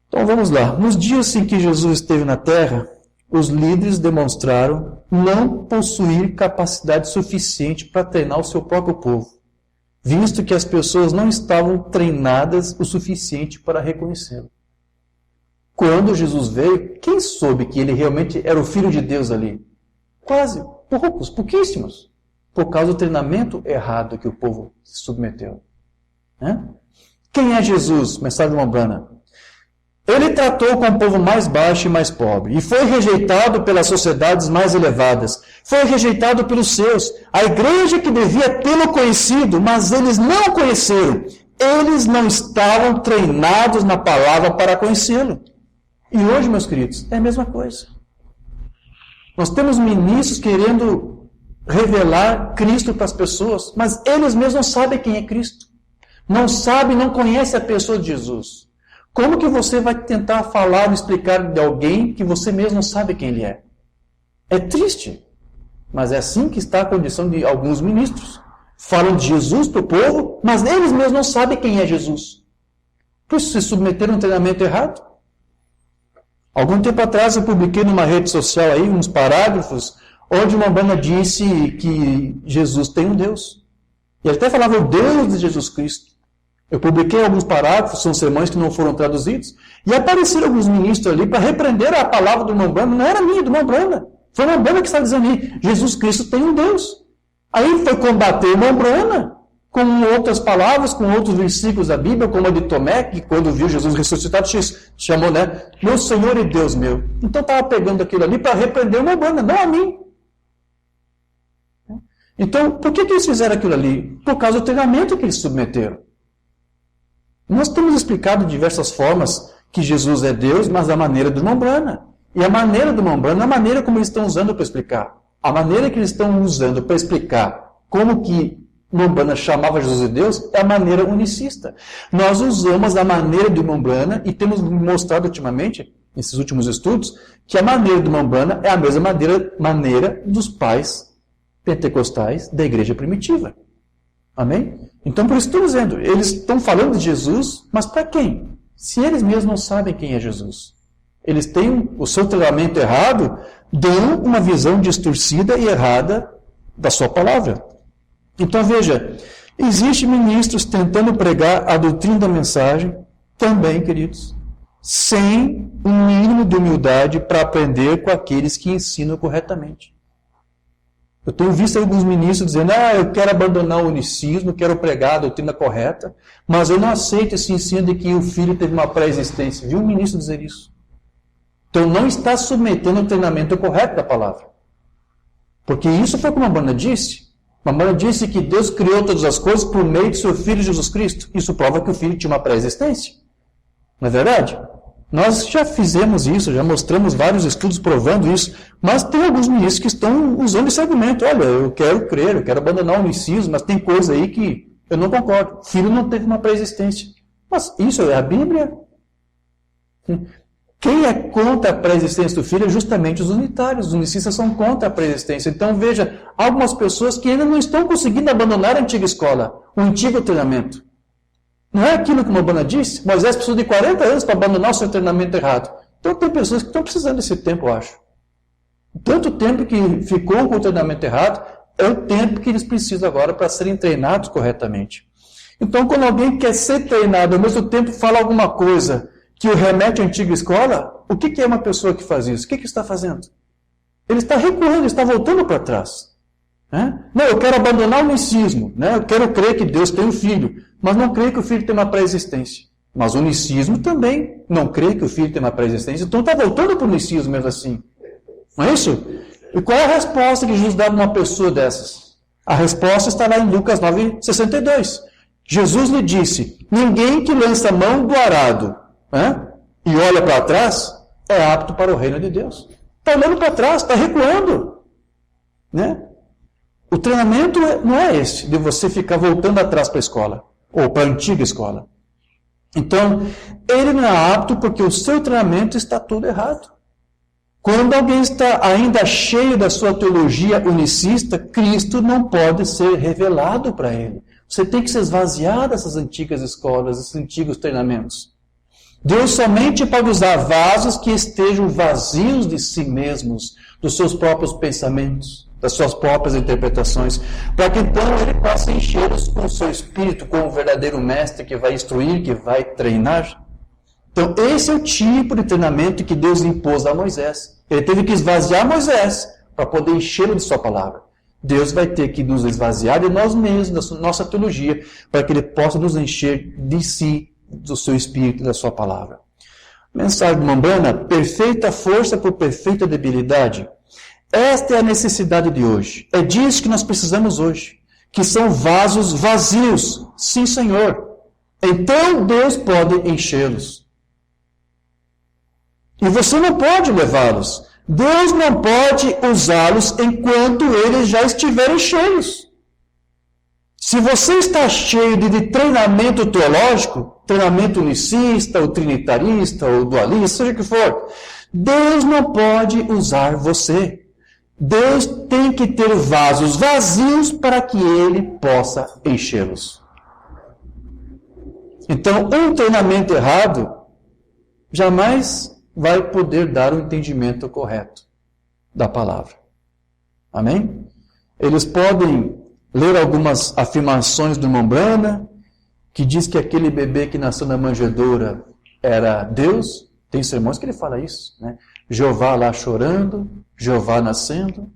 [SPEAKER 1] Então vamos lá. Nos dias em que Jesus esteve na terra, os líderes demonstraram não possuir capacidade suficiente para treinar o seu próprio povo, visto que as pessoas não estavam treinadas o suficiente para reconhecê-lo. Quando Jesus veio, quem soube que ele realmente era o Filho de Deus ali? Quase, pouquíssimos. Por causa do treinamento errado que o povo se submeteu. Né? Quem é Jesus? Mensagem de Mabana. Ele tratou com o povo mais baixo e mais pobre, e foi rejeitado pelas sociedades mais elevadas. Foi rejeitado pelos seus. A igreja que devia tê-lo conhecido, mas eles não o conheceram. Eles não estavam treinados na palavra para conhecê-lo. E hoje, meus queridos, é a mesma coisa. Nós temos ministros querendo revelar Cristo para as pessoas, mas eles mesmos não sabem quem é Cristo. Não sabem, não conhecem a pessoa de Jesus. Como que você vai tentar falar, explicar de alguém que você mesmo não sabe quem ele é? É triste, mas é assim que está a condição de alguns ministros. Falam de Jesus para o povo, mas eles mesmos não sabem quem é Jesus. Por isso se submeteram a um treinamento errado. Algum tempo atrás eu publiquei numa rede social aí uns parágrafos onde uma banda disse que Jesus tem um Deus. E ele até falava o Deus de Jesus Cristo. Eu publiquei alguns parágrafos, são sermões que não foram traduzidos, e apareceram alguns ministros ali para repreender a palavra do irmão Brana. Não era minha, do irmão Brana. Foi o irmão Brana que estava dizendo aí, Jesus Cristo tem um Deus. Aí foi combater o irmão Brana, com outras palavras, com outros versículos da Bíblia, como a de Tomé, que quando viu Jesus ressuscitado, chamou, né? Meu Senhor e Deus meu. Então estava pegando aquilo ali para repreender o irmão Brana, não a mim. Então, por que eles fizeram aquilo ali? Por causa do treinamento que eles submeteram. Nós temos explicado de diversas formas que Jesus é Deus, mas da maneira do irmão Brana. E a maneira do irmão Brana é a maneira como eles estão usando para explicar. A maneira que eles estão usando para explicar como que o irmão Brana chamava Jesus de Deus é a maneira unicista. Nós usamos a maneira do irmão Brana e temos mostrado ultimamente, nesses últimos estudos, que a maneira do irmão Brana é a mesma maneira dos pais pentecostais da igreja primitiva. Amém? Então, por isso estou dizendo, eles estão falando de Jesus, mas para quem? Se eles mesmos não sabem quem é Jesus. Eles têm o seu treinamento errado, dão uma visão distorcida e errada da sua palavra. Então, veja, existem ministros tentando pregar a doutrina da mensagem, também, queridos, sem um mínimo de humildade para aprender com aqueles que ensinam corretamente. Eu tenho visto alguns ministros dizendo, eu quero abandonar o unicismo, quero pregar a doutrina correta, mas eu não aceito esse ensino de que o filho teve uma pré-existência. Viu um ministro dizer isso? Então não está submetendo o treinamento correto da palavra. Porque isso foi como a Banda disse. A Banda disse que Deus criou todas as coisas por meio de seu Filho Jesus Cristo. Isso prova que o Filho tinha uma pré-existência. Não é verdade? Nós já fizemos isso, já mostramos vários estudos provando isso, mas tem alguns ministros que estão usando esse argumento. Olha, eu quero crer, eu quero abandonar o unicismo, mas tem coisa aí que eu não concordo. O filho não teve uma pré-existência. Mas isso é a Bíblia? Quem é contra a pré-existência do filho é justamente os unitários. Os unicistas são contra a pré-existência. Então veja, há algumas pessoas que ainda não estão conseguindo abandonar a antiga escola, o antigo treinamento. Não é aquilo que o Mobana disse? Moisés precisou de 40 anos para abandonar o seu treinamento errado. Então tem pessoas que estão precisando desse tempo, eu acho. Tanto tempo que ficou com o treinamento errado, é o tempo que eles precisam agora para serem treinados corretamente. Então, quando alguém quer ser treinado, ao mesmo tempo fala alguma coisa que o remete à antiga escola, o que é uma pessoa que faz isso? O que está fazendo? Ele está recuando, ele está voltando para trás. Não, eu quero abandonar o unicismo, eu quero crer que Deus tem um filho, mas não creio que o filho tem uma pré-existência. Mas o unicismo também não crê que o filho tem uma pré-existência, então está voltando para o unicismo mesmo assim. Não é isso? E qual é a resposta que Jesus dá para uma pessoa dessas? A resposta está lá em Lucas 9,62. Jesus lhe disse, ninguém que lança a mão do arado e olha para trás é apto para o reino de Deus. Está olhando para trás, está recuando. O treinamento não é esse, de você ficar voltando atrás para a escola, ou para a antiga escola. Então, ele não é apto porque o seu treinamento está todo errado. Quando alguém está ainda cheio da sua teologia unicista, Cristo não pode ser revelado para ele. Você tem que se esvaziar dessas antigas escolas, desses antigos treinamentos. Deus somente pode usar vasos que estejam vazios de si mesmos, dos seus próprios pensamentos, das suas próprias interpretações, para que então ele possa enchê-los com o seu espírito, com o verdadeiro mestre que vai instruir, que vai treinar. Então, esse é o tipo de treinamento que Deus impôs a Moisés. Ele teve que esvaziar Moisés para poder enchê-lo de sua palavra. Deus vai ter que nos esvaziar de nós mesmos, da nossa teologia, para que ele possa nos encher de si, do seu espírito e da sua palavra. Mensagem de Mambana, perfeita força por perfeita debilidade. Esta é a necessidade de hoje. É disso que nós precisamos hoje. Que são vasos vazios. Sim, Senhor. Então Deus pode enchê-los. E você não pode levá-los. Deus não pode usá-los enquanto eles já estiverem cheios. Se você está cheio de treinamento teológico, treinamento unicista, ou trinitarista, ou dualista, seja o que for, Deus não pode usar você. Deus tem que ter vasos vazios para que Ele possa enchê-los. Então, um treinamento errado jamais vai poder dar o entendimento correto da palavra. Amém? Eles podem ler algumas afirmações do irmão Branham, que diz que aquele bebê que nasceu na manjedoura era Deus. Tem sermões que ele fala isso, né? Jeová lá chorando, Jeová nascendo,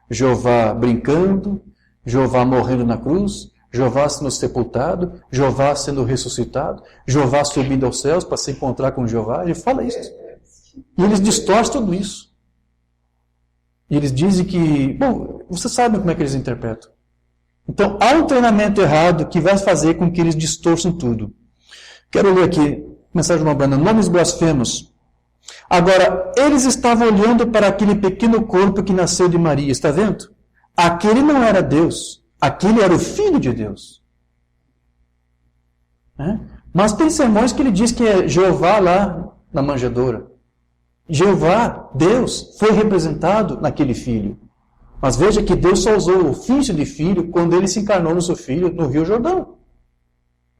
[SPEAKER 1] Jeová brincando, Jeová morrendo na cruz, Jeová sendo sepultado, Jeová sendo ressuscitado, Jeová subindo aos céus para se encontrar com Jeová. Ele fala isso. E eles distorcem tudo isso. E eles dizem que... Bom, vocês sabem como é que eles interpretam. Então, há um treinamento errado que vai fazer com que eles distorçam tudo. Quero ler aqui, mensagem de uma banda, nomes blasfemos. Agora, eles estavam olhando para aquele pequeno corpo que nasceu de Maria, está vendo? Aquele não era Deus, aquele era o Filho de Deus. Mas tem sermões que ele diz que é Jeová lá na manjedoura. Jeová, Deus, foi representado naquele filho. Mas veja que Deus só usou o ofício de filho quando ele se encarnou no seu filho no Rio Jordão.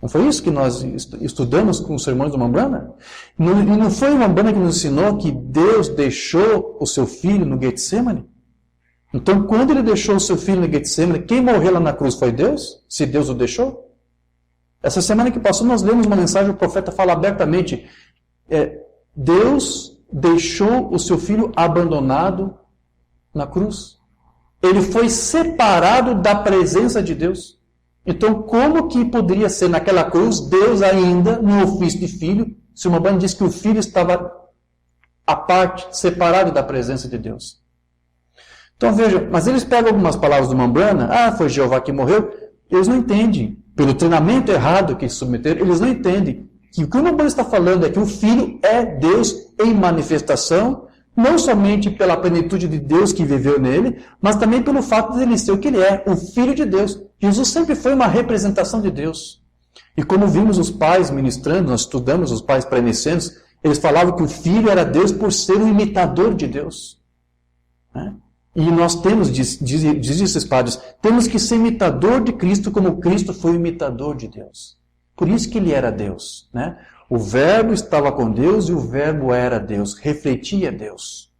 [SPEAKER 1] Não foi isso que nós estudamos com os sermões do Mambrana? E não foi o Mambrana que nos ensinou que Deus deixou o seu filho no Getsemane? Então, quando ele deixou o seu filho no Getsemane, quem morreu lá na cruz foi Deus? Se Deus o deixou? Essa semana que passou, nós lemos uma mensagem, o profeta fala abertamente, Deus deixou o seu filho abandonado na cruz. Ele foi separado da presença de Deus. Então, como que poderia ser naquela cruz, Deus ainda, no ofício de filho, se uma banda diz que o filho estava à parte, separado da presença de Deus? Então, veja, mas eles pegam algumas palavras do Mambrana, foi Jeová que morreu, eles não entendem, pelo treinamento errado que submeteram, eles não entendem que o que o Mambrana está falando é que o filho é Deus em manifestação, não somente pela plenitude de Deus que viveu nele, mas também pelo fato de ele ser o que ele é, o Filho de Deus. Jesus sempre foi uma representação de Deus. E como vimos os pais ministrando, nós estudamos os pais pré-nicênicos, eles falavam que o Filho era Deus por ser um imitador de Deus. E nós temos, dizem esses padres, temos que ser imitador de Cristo como Cristo foi o imitador de Deus. Por isso que ele era Deus, O Verbo estava com Deus e o Verbo era Deus, refletia Deus.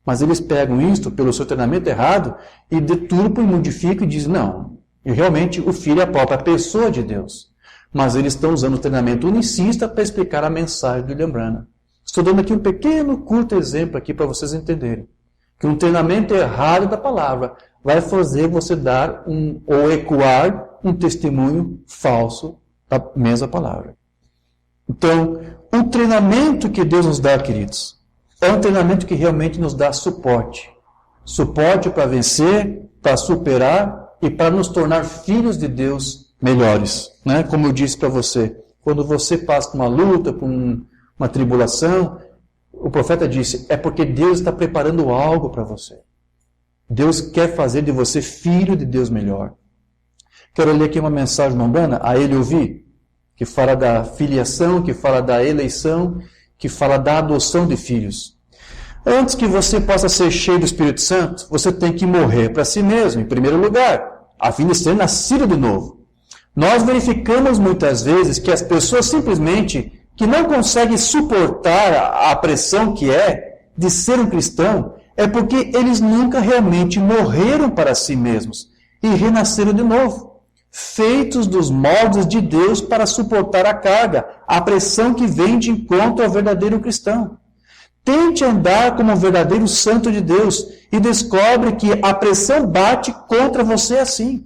[SPEAKER 1] Mas eles pegam isto pelo seu treinamento errado e deturpam e modificam e dizem, não, realmente o Filho é a própria pessoa de Deus. Mas eles estão usando o treinamento unicista para explicar a mensagem do William Branham. Estou dando aqui um pequeno, curto exemplo aqui para vocês entenderem. Que um treinamento errado da palavra vai fazer você dar ou ecoar um testemunho falso da mesma palavra. Então, o treinamento que Deus nos dá, queridos, é um treinamento que realmente nos dá suporte. Suporte para vencer, para superar e para nos tornar filhos de Deus melhores. Como eu disse para você, quando você passa por uma luta, por uma tribulação, o profeta disse, é porque Deus está preparando algo para você. Deus quer fazer de você filho de Deus melhor. Quero ler aqui uma mensagem Mambrana, a ele ouvir, que fala da filiação, que fala da eleição, que fala da adoção de filhos. Antes que você possa ser cheio do Espírito Santo, você tem que morrer para si mesmo, em primeiro lugar, a fim de ser nascido de novo. Nós verificamos muitas vezes que as pessoas simplesmente que não conseguem suportar a pressão que é de ser um cristão, é porque eles nunca realmente morreram para si mesmos e renasceram de novo. Feitos dos moldes de Deus para suportar a carga, a pressão que vem de encontro ao verdadeiro cristão. Tente andar como um verdadeiro santo de Deus e descobre que a pressão bate contra você assim.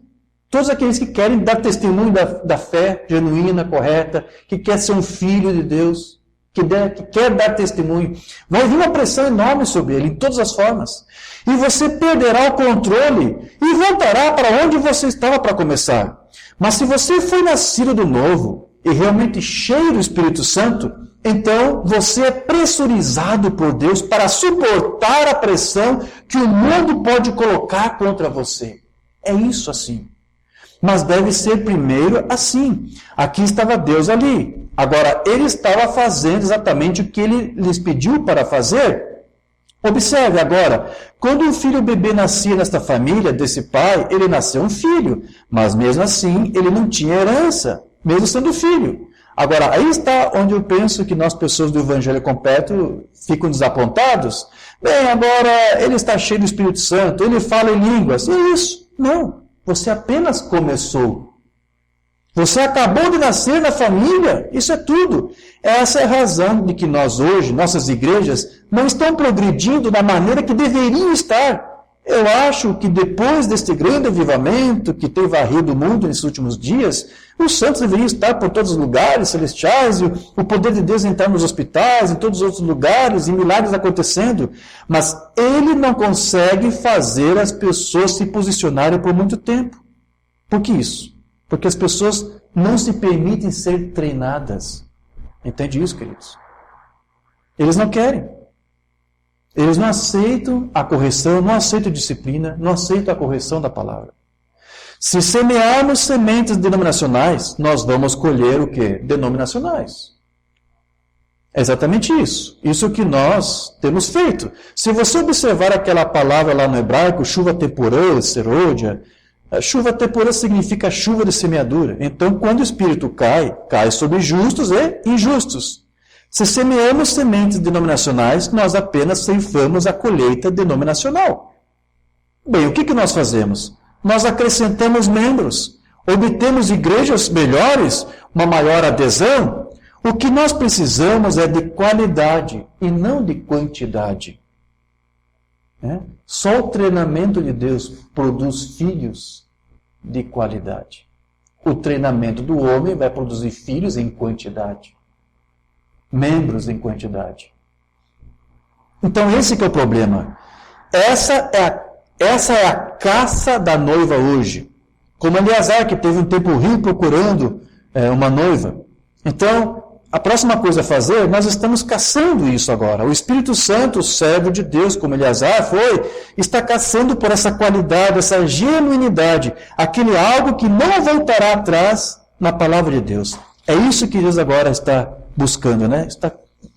[SPEAKER 1] Todos aqueles que querem dar testemunho da fé genuína, correta, que quer ser um filho de Deus, que quer dar testemunho, vai vir uma pressão enorme sobre ele, em todas as formas. E você perderá o controle e voltará para onde você estava para começar. Mas se você foi nascido de novo e realmente cheio do Espírito Santo, então você é pressurizado por Deus para suportar a pressão que o mundo pode colocar contra você. É isso assim. Mas deve ser primeiro assim. Aqui estava Deus ali. Agora, ele estava fazendo exatamente o que ele lhes pediu para fazer. Observe agora, quando um filho bebê nascia nesta família, desse pai, ele nasceu um filho. Mas mesmo assim, ele não tinha herança, mesmo sendo filho. Agora, aí está onde eu penso que nós, pessoas do Evangelho completo, ficam desapontados. Bem, agora ele está cheio do Espírito Santo, ele fala em línguas. É isso. Não. Você apenas começou. Você acabou de nascer na família. Isso é tudo. Essa é a razão de que nós hoje, nossas igrejas, não estão progredindo da maneira que deveriam estar. Eu acho que depois deste grande avivamento que tem varrido o mundo nesses últimos dias, os santos deveriam estar por todos os lugares celestiais, e o poder de Deus entrar nos hospitais, em todos os outros lugares, e milagres acontecendo. Mas ele não consegue fazer as pessoas se posicionarem por muito tempo. Por que isso? Porque as pessoas não se permitem ser treinadas. Entende isso, queridos? Eles não querem. Eles não aceitam a correção, não aceitam a disciplina, não aceitam a correção da palavra. Se semearmos sementes denominacionais, nós vamos colher o quê? Denominacionais. É exatamente isso. Isso que nós temos feito. Se você observar aquela palavra lá no hebraico, chuva temporã, serôdia, chuva temporã significa chuva de semeadura. Então, quando o Espírito cai, cai sobre justos e injustos. Se semeamos sementes denominacionais, nós apenas ceifamos a colheita denominacional. Bem, o que nós fazemos? Nós acrescentamos membros, obtemos igrejas melhores, uma maior adesão. O que nós precisamos é de qualidade e não de quantidade. Só o treinamento de Deus produz filhos de qualidade. O treinamento do homem vai produzir filhos em quantidade. Membros em quantidade. Então esse que é o problema. Essa é a caça da noiva hoje. Como Eleazar, que teve um tempo rio procurando uma noiva. Então, a próxima coisa a fazer, nós estamos caçando isso agora. O Espírito Santo, o servo de Deus, como Eleazar foi, está caçando por essa qualidade, essa genuinidade, aquele algo que não voltará atrás na palavra de Deus. É isso que Deus agora está buscando, né? Está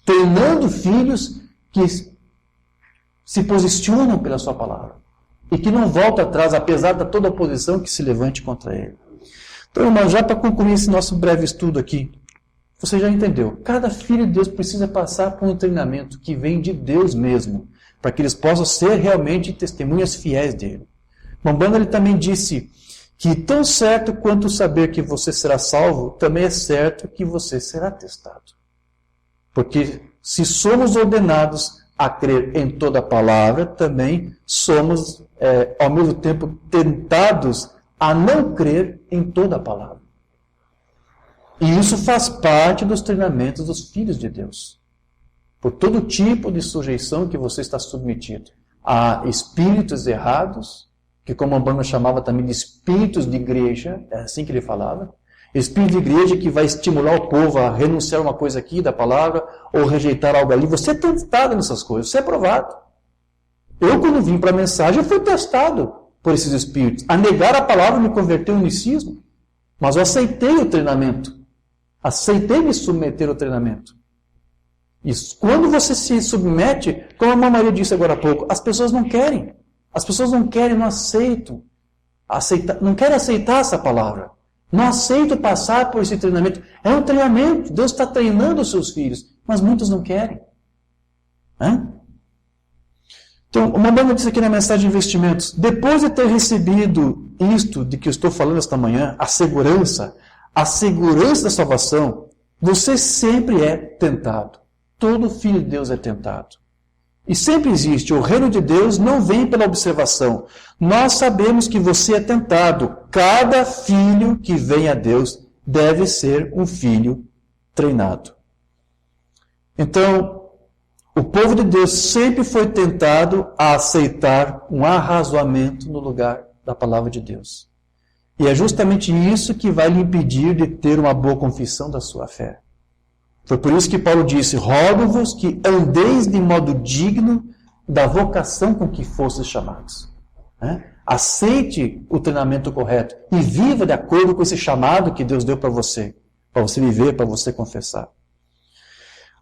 [SPEAKER 1] treinando filhos que se posicionam pela sua palavra e que não voltam atrás, apesar de toda a oposição que se levante contra ele. Então, irmão, já para concluir esse nosso breve estudo aqui, você já entendeu, cada filho de Deus precisa passar por um treinamento que vem de Deus mesmo, para que eles possam ser realmente testemunhas fiéis dele. Bombando, ele também disse que tão certo quanto saber que você será salvo, também é certo que você será testado. Porque se somos ordenados a crer em toda a palavra, também somos, ao mesmo tempo, tentados a não crer em toda a palavra. E isso faz parte dos treinamentos dos filhos de Deus. Por todo tipo de sujeição que você está submetido a espíritos errados, que como Umbanda chamava também de espíritos de igreja, é assim que ele falava, espírito de igreja que vai estimular o povo a renunciar a uma coisa aqui da palavra, ou rejeitar algo ali. Você é testado nessas coisas, você é provado. Eu, quando vim para a mensagem, fui testado por esses espíritos. A negar a palavra me converteu em unicismo, mas eu aceitei o treinamento. Aceitei me submeter ao treinamento. Isso. Quando você se submete, como a Maria disse agora há pouco, as pessoas não querem. As pessoas não querem, não aceitam. Não querem aceitar essa palavra. Não aceitam passar por esse treinamento. É um treinamento. Deus está treinando os seus filhos. Mas muitos não querem. Então, uma banda disse aqui na mensagem de investimentos, depois de ter recebido isto de que eu estou falando esta manhã, a segurança da salvação, você sempre é tentado. Todo filho de Deus é tentado. E sempre existe. O reino de Deus não vem pela observação. Nós sabemos que você é tentado. Cada filho que vem a Deus deve ser um filho treinado. Então, o povo de Deus sempre foi tentado a aceitar um arrazoamento no lugar da palavra de Deus. E é justamente isso que vai lhe impedir de ter uma boa confissão da sua fé. Foi por isso que Paulo disse: rogo-vos que andeis de modo digno da vocação com que fostes chamados. Aceite o treinamento correto e viva de acordo com esse chamado que Deus deu para você viver, para você confessar.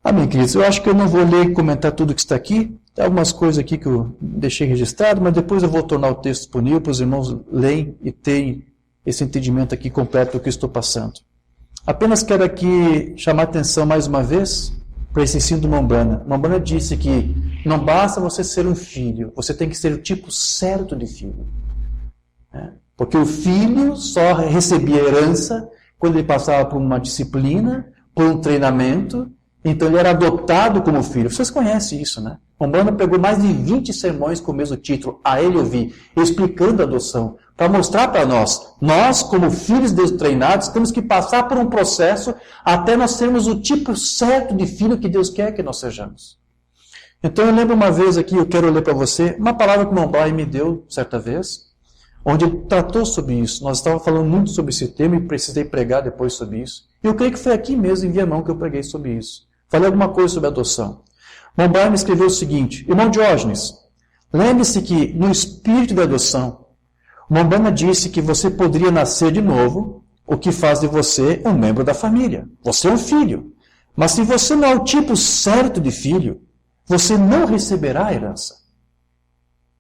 [SPEAKER 1] Amém, queridos? Eu acho que eu não vou ler e comentar tudo que está aqui. Tem algumas coisas aqui que eu deixei registrado, mas depois eu vou tornar o texto disponível para os irmãos lerem e terem esse entendimento aqui completo do que eu estou passando. Apenas quero aqui chamar a atenção mais uma vez para esse ensino do Mombrana. Mombrana disse que não basta você ser um filho, você tem que ser o tipo certo de filho. Porque o filho só recebia herança quando ele passava por uma disciplina, por um treinamento, então ele era adotado como filho. Vocês conhecem isso, né? Mombrana pegou mais de 20 sermões com o mesmo título, A Ele Ouvir, explicando a adoção, para mostrar para nós, como filhos de Deus treinados, temos que passar por um processo até nós sermos o tipo certo de filho que Deus quer que nós sejamos. Então eu lembro uma vez aqui, eu quero ler para você, uma palavra que o Mombrana me deu certa vez, onde ele tratou sobre isso. Nós estávamos falando muito sobre esse tema e precisei pregar depois sobre isso. E eu creio que foi aqui mesmo, em Viamão, que eu preguei sobre isso. Falei alguma coisa sobre adoção. Mombrana me escreveu o seguinte: irmão Diógenes, lembre-se que no espírito da adoção, Mombrana disse que você poderia nascer de novo, o que faz de você um membro da família. Você é um filho. Mas se você não é o tipo certo de filho, você não receberá a herança.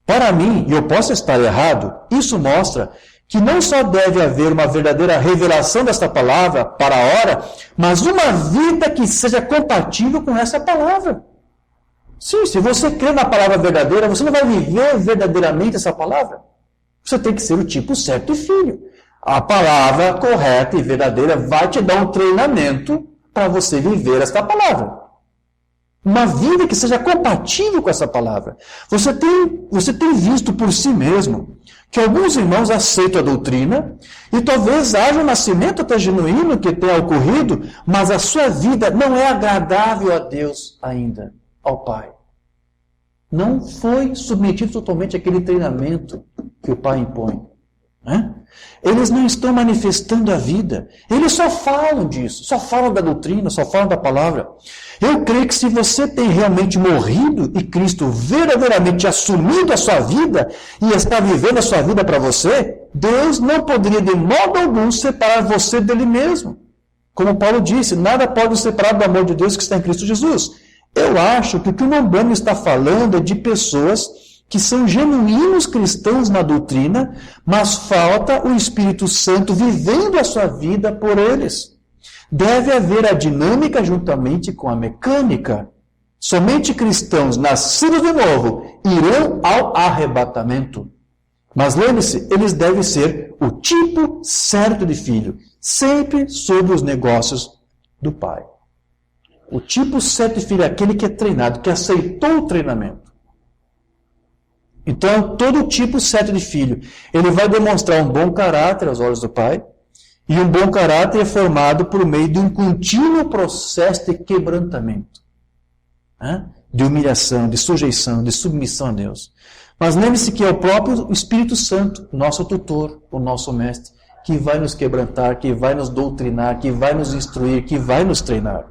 [SPEAKER 1] Para mim, e eu posso estar errado, isso mostra que não só deve haver uma verdadeira revelação desta palavra para a hora, mas uma vida que seja compatível com essa palavra. Sim, se você crê na palavra verdadeira, você não vai viver verdadeiramente essa palavra. Você tem que ser o tipo certo de filho. A palavra correta e verdadeira vai te dar um treinamento para você viver esta palavra. Uma vida que seja compatível com essa palavra. Você tem visto por si mesmo que alguns irmãos aceitam a doutrina e talvez haja um nascimento até genuíno que tenha ocorrido, mas a sua vida não é agradável a Deus ainda, ao Pai. Não foi submetido totalmente àquele treinamento que o Pai impõe. Eles não estão manifestando a vida. Eles só falam disso, só falam da doutrina, só falam da palavra. Eu creio que se você tem realmente morrido e Cristo verdadeiramente assumido a sua vida e está vivendo a sua vida para você, Deus não poderia de modo algum separar você dele mesmo. Como Paulo disse, nada pode nos separar do amor de Deus que está em Cristo Jesus. Eu acho que o que o Mombrana está falando é de pessoas que são genuínos cristãos na doutrina, mas falta o Espírito Santo vivendo a sua vida por eles. Deve haver a dinâmica juntamente com a mecânica. Somente cristãos nascidos de novo irão ao arrebatamento. Mas lembre-se, eles devem ser o tipo certo de filho, sempre sob os negócios do Pai. O tipo certo de filho é aquele que é treinado, que aceitou o treinamento. Então, todo tipo certo de filho, ele vai demonstrar um bom caráter aos olhos do Pai, e um bom caráter é formado por meio de um contínuo processo de quebrantamento, de humilhação, de sujeição, de submissão a Deus. Mas lembre-se que é o próprio Espírito Santo, nosso tutor, o nosso mestre, que vai nos quebrantar, que vai nos doutrinar, que vai nos instruir, que vai nos treinar.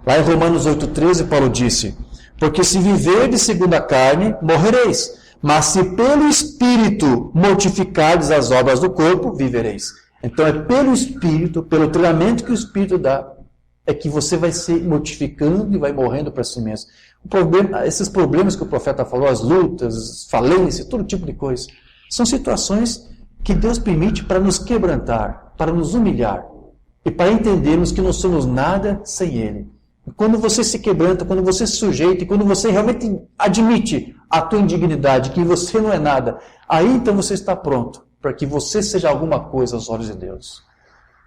[SPEAKER 1] Lá em Romanos 8,13, Paulo disse: porque se viverdes segundo a carne, morrereis. Mas se pelo Espírito mortificardes as obras do corpo, vivereis. Então é pelo Espírito, pelo treinamento que o Espírito dá, é que você vai se mortificando e vai morrendo para si mesmo. Esses problemas que o profeta falou, as lutas, falências, todo tipo de coisa, são situações que Deus permite para nos quebrantar, para nos humilhar e para entendermos que não somos nada sem Ele. Quando você se quebranta, quando você se sujeita, e quando você realmente admite a tua indignidade, que você não é nada, aí então você está pronto para que você seja alguma coisa aos olhos de Deus.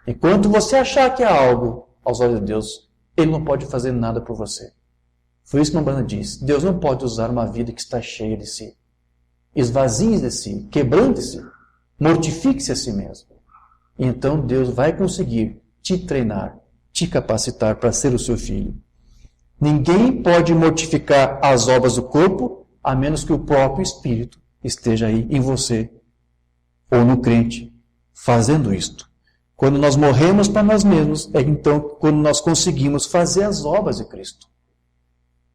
[SPEAKER 1] Enquanto você achar que é algo aos olhos de Deus, Ele não pode fazer nada por você. Foi isso que Mombrana diz. Deus não pode usar uma vida que está cheia de si. Esvazie de si, quebrante-se, mortifique-se a si mesmo. E então Deus vai conseguir te treinar, te capacitar para ser o seu filho. Ninguém pode mortificar as obras do corpo, a menos que o próprio Espírito esteja aí em você, ou no crente, fazendo isto. Quando nós morremos para nós mesmos, é então quando nós conseguimos fazer as obras de Cristo.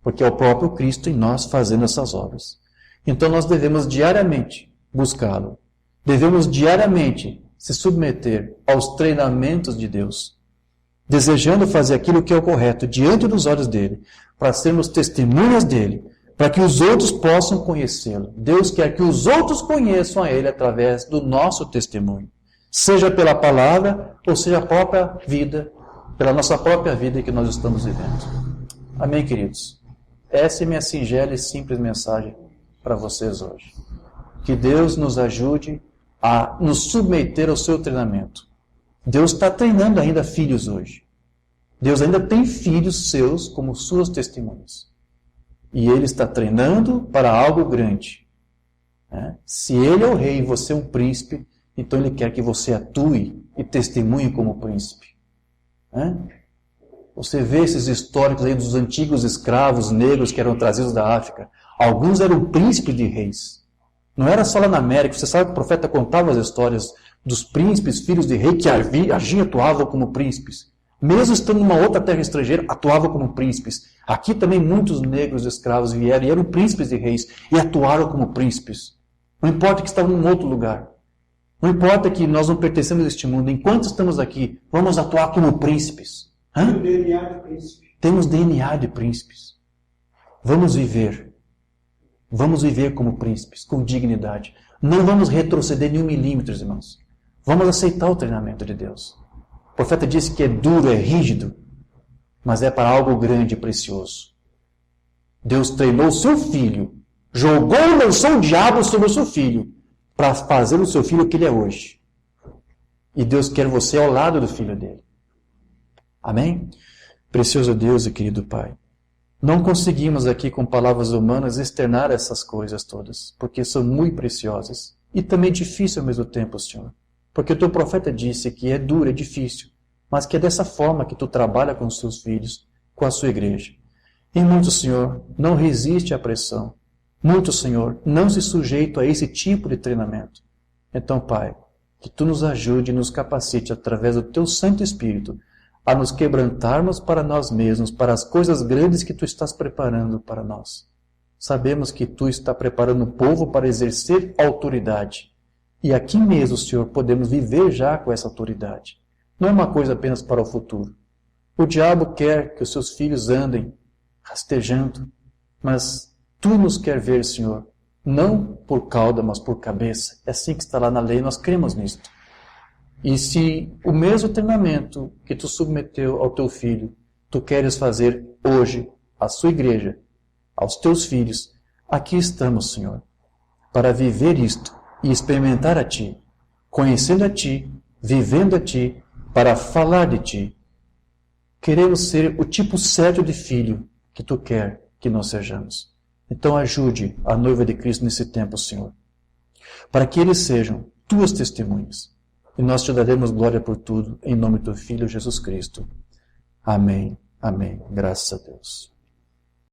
[SPEAKER 1] Porque é o próprio Cristo em nós fazendo essas obras. Então nós devemos diariamente buscá-lo. Devemos diariamente se submeter aos treinamentos de Deus, desejando fazer aquilo que é o correto diante dos olhos dele, para sermos testemunhas dele, para que os outros possam conhecê-lo. Deus quer que os outros conheçam a ele através do nosso testemunho, seja pela palavra ou seja a própria vida, pela nossa própria vida que nós estamos vivendo. Amém, queridos? Essa é minha singela e simples mensagem para vocês hoje. Que Deus nos ajude a nos submeter ao seu treinamento. Deus está treinando ainda filhos hoje. Deus ainda tem filhos seus como suas testemunhas. E Ele está treinando para algo grande. Se Ele é o rei e você é um príncipe, então Ele quer que você atue e testemunhe como príncipe. Você vê esses históricos aí dos antigos escravos negros que eram trazidos da África. Alguns eram príncipes de reis. Não era só lá na América. Você sabe que o profeta contava as histórias dos príncipes, filhos de rei, que agiam e atuavam como príncipes. Mesmo estando numa outra terra estrangeira, atuavam como príncipes. Aqui também muitos negros escravos vieram e eram príncipes de reis e atuaram como príncipes. Não importa que estavam num outro lugar. Não importa que nós não pertencemos a este mundo. Enquanto estamos aqui, vamos atuar como príncipes.
[SPEAKER 2] DNA de príncipe.
[SPEAKER 1] Temos DNA de príncipes. Vamos viver. Vamos viver como príncipes, com dignidade. Não vamos retroceder nem 1 milímetro, irmãos. Vamos aceitar o treinamento de Deus. O profeta disse que é duro, é rígido, mas é para algo grande e precioso. Deus treinou o seu filho, jogou e lançou o diabo sobre o seu filho, para fazer o seu filho o que ele é hoje. E Deus quer você ao lado do filho dele. Amém? Precioso Deus e querido Pai, não conseguimos aqui com palavras humanas externar essas coisas todas, porque são muito preciosas e também difíceis ao mesmo tempo, Senhor. Porque o teu profeta disse que é duro, é difícil, mas que é dessa forma que tu trabalha com os seus filhos, com a sua igreja. E muito, Senhor, não resiste à pressão. Muito, Senhor, não se sujeita a esse tipo de treinamento. Então, Pai, que tu nos ajude e nos capacite através do teu Santo Espírito a nos quebrantarmos para nós mesmos, para as coisas grandes que tu estás preparando para nós. Sabemos que tu está preparando o povo para exercer autoridade. E aqui mesmo, Senhor, podemos viver já com essa autoridade. Não é uma coisa apenas para o futuro. O diabo quer que os seus filhos andem rastejando, mas tu nos quer ver, Senhor, não por cauda, mas por cabeça. É assim que está lá na lei, nós cremos nisto. E se o mesmo treinamento que tu submeteu ao teu filho, tu queres fazer hoje à sua igreja, aos teus filhos, aqui estamos, Senhor, para viver isto e experimentar a Ti, conhecendo a Ti, vivendo a Ti, para falar de Ti. Queremos ser o tipo certo de filho que Tu quer que nós sejamos. Então ajude a noiva de Cristo nesse tempo, Senhor, para que eles sejam Tuas testemunhas. E nós Te daremos glória por tudo, em nome do Teu Filho Jesus Cristo. Amém. Amém. Graças a Deus.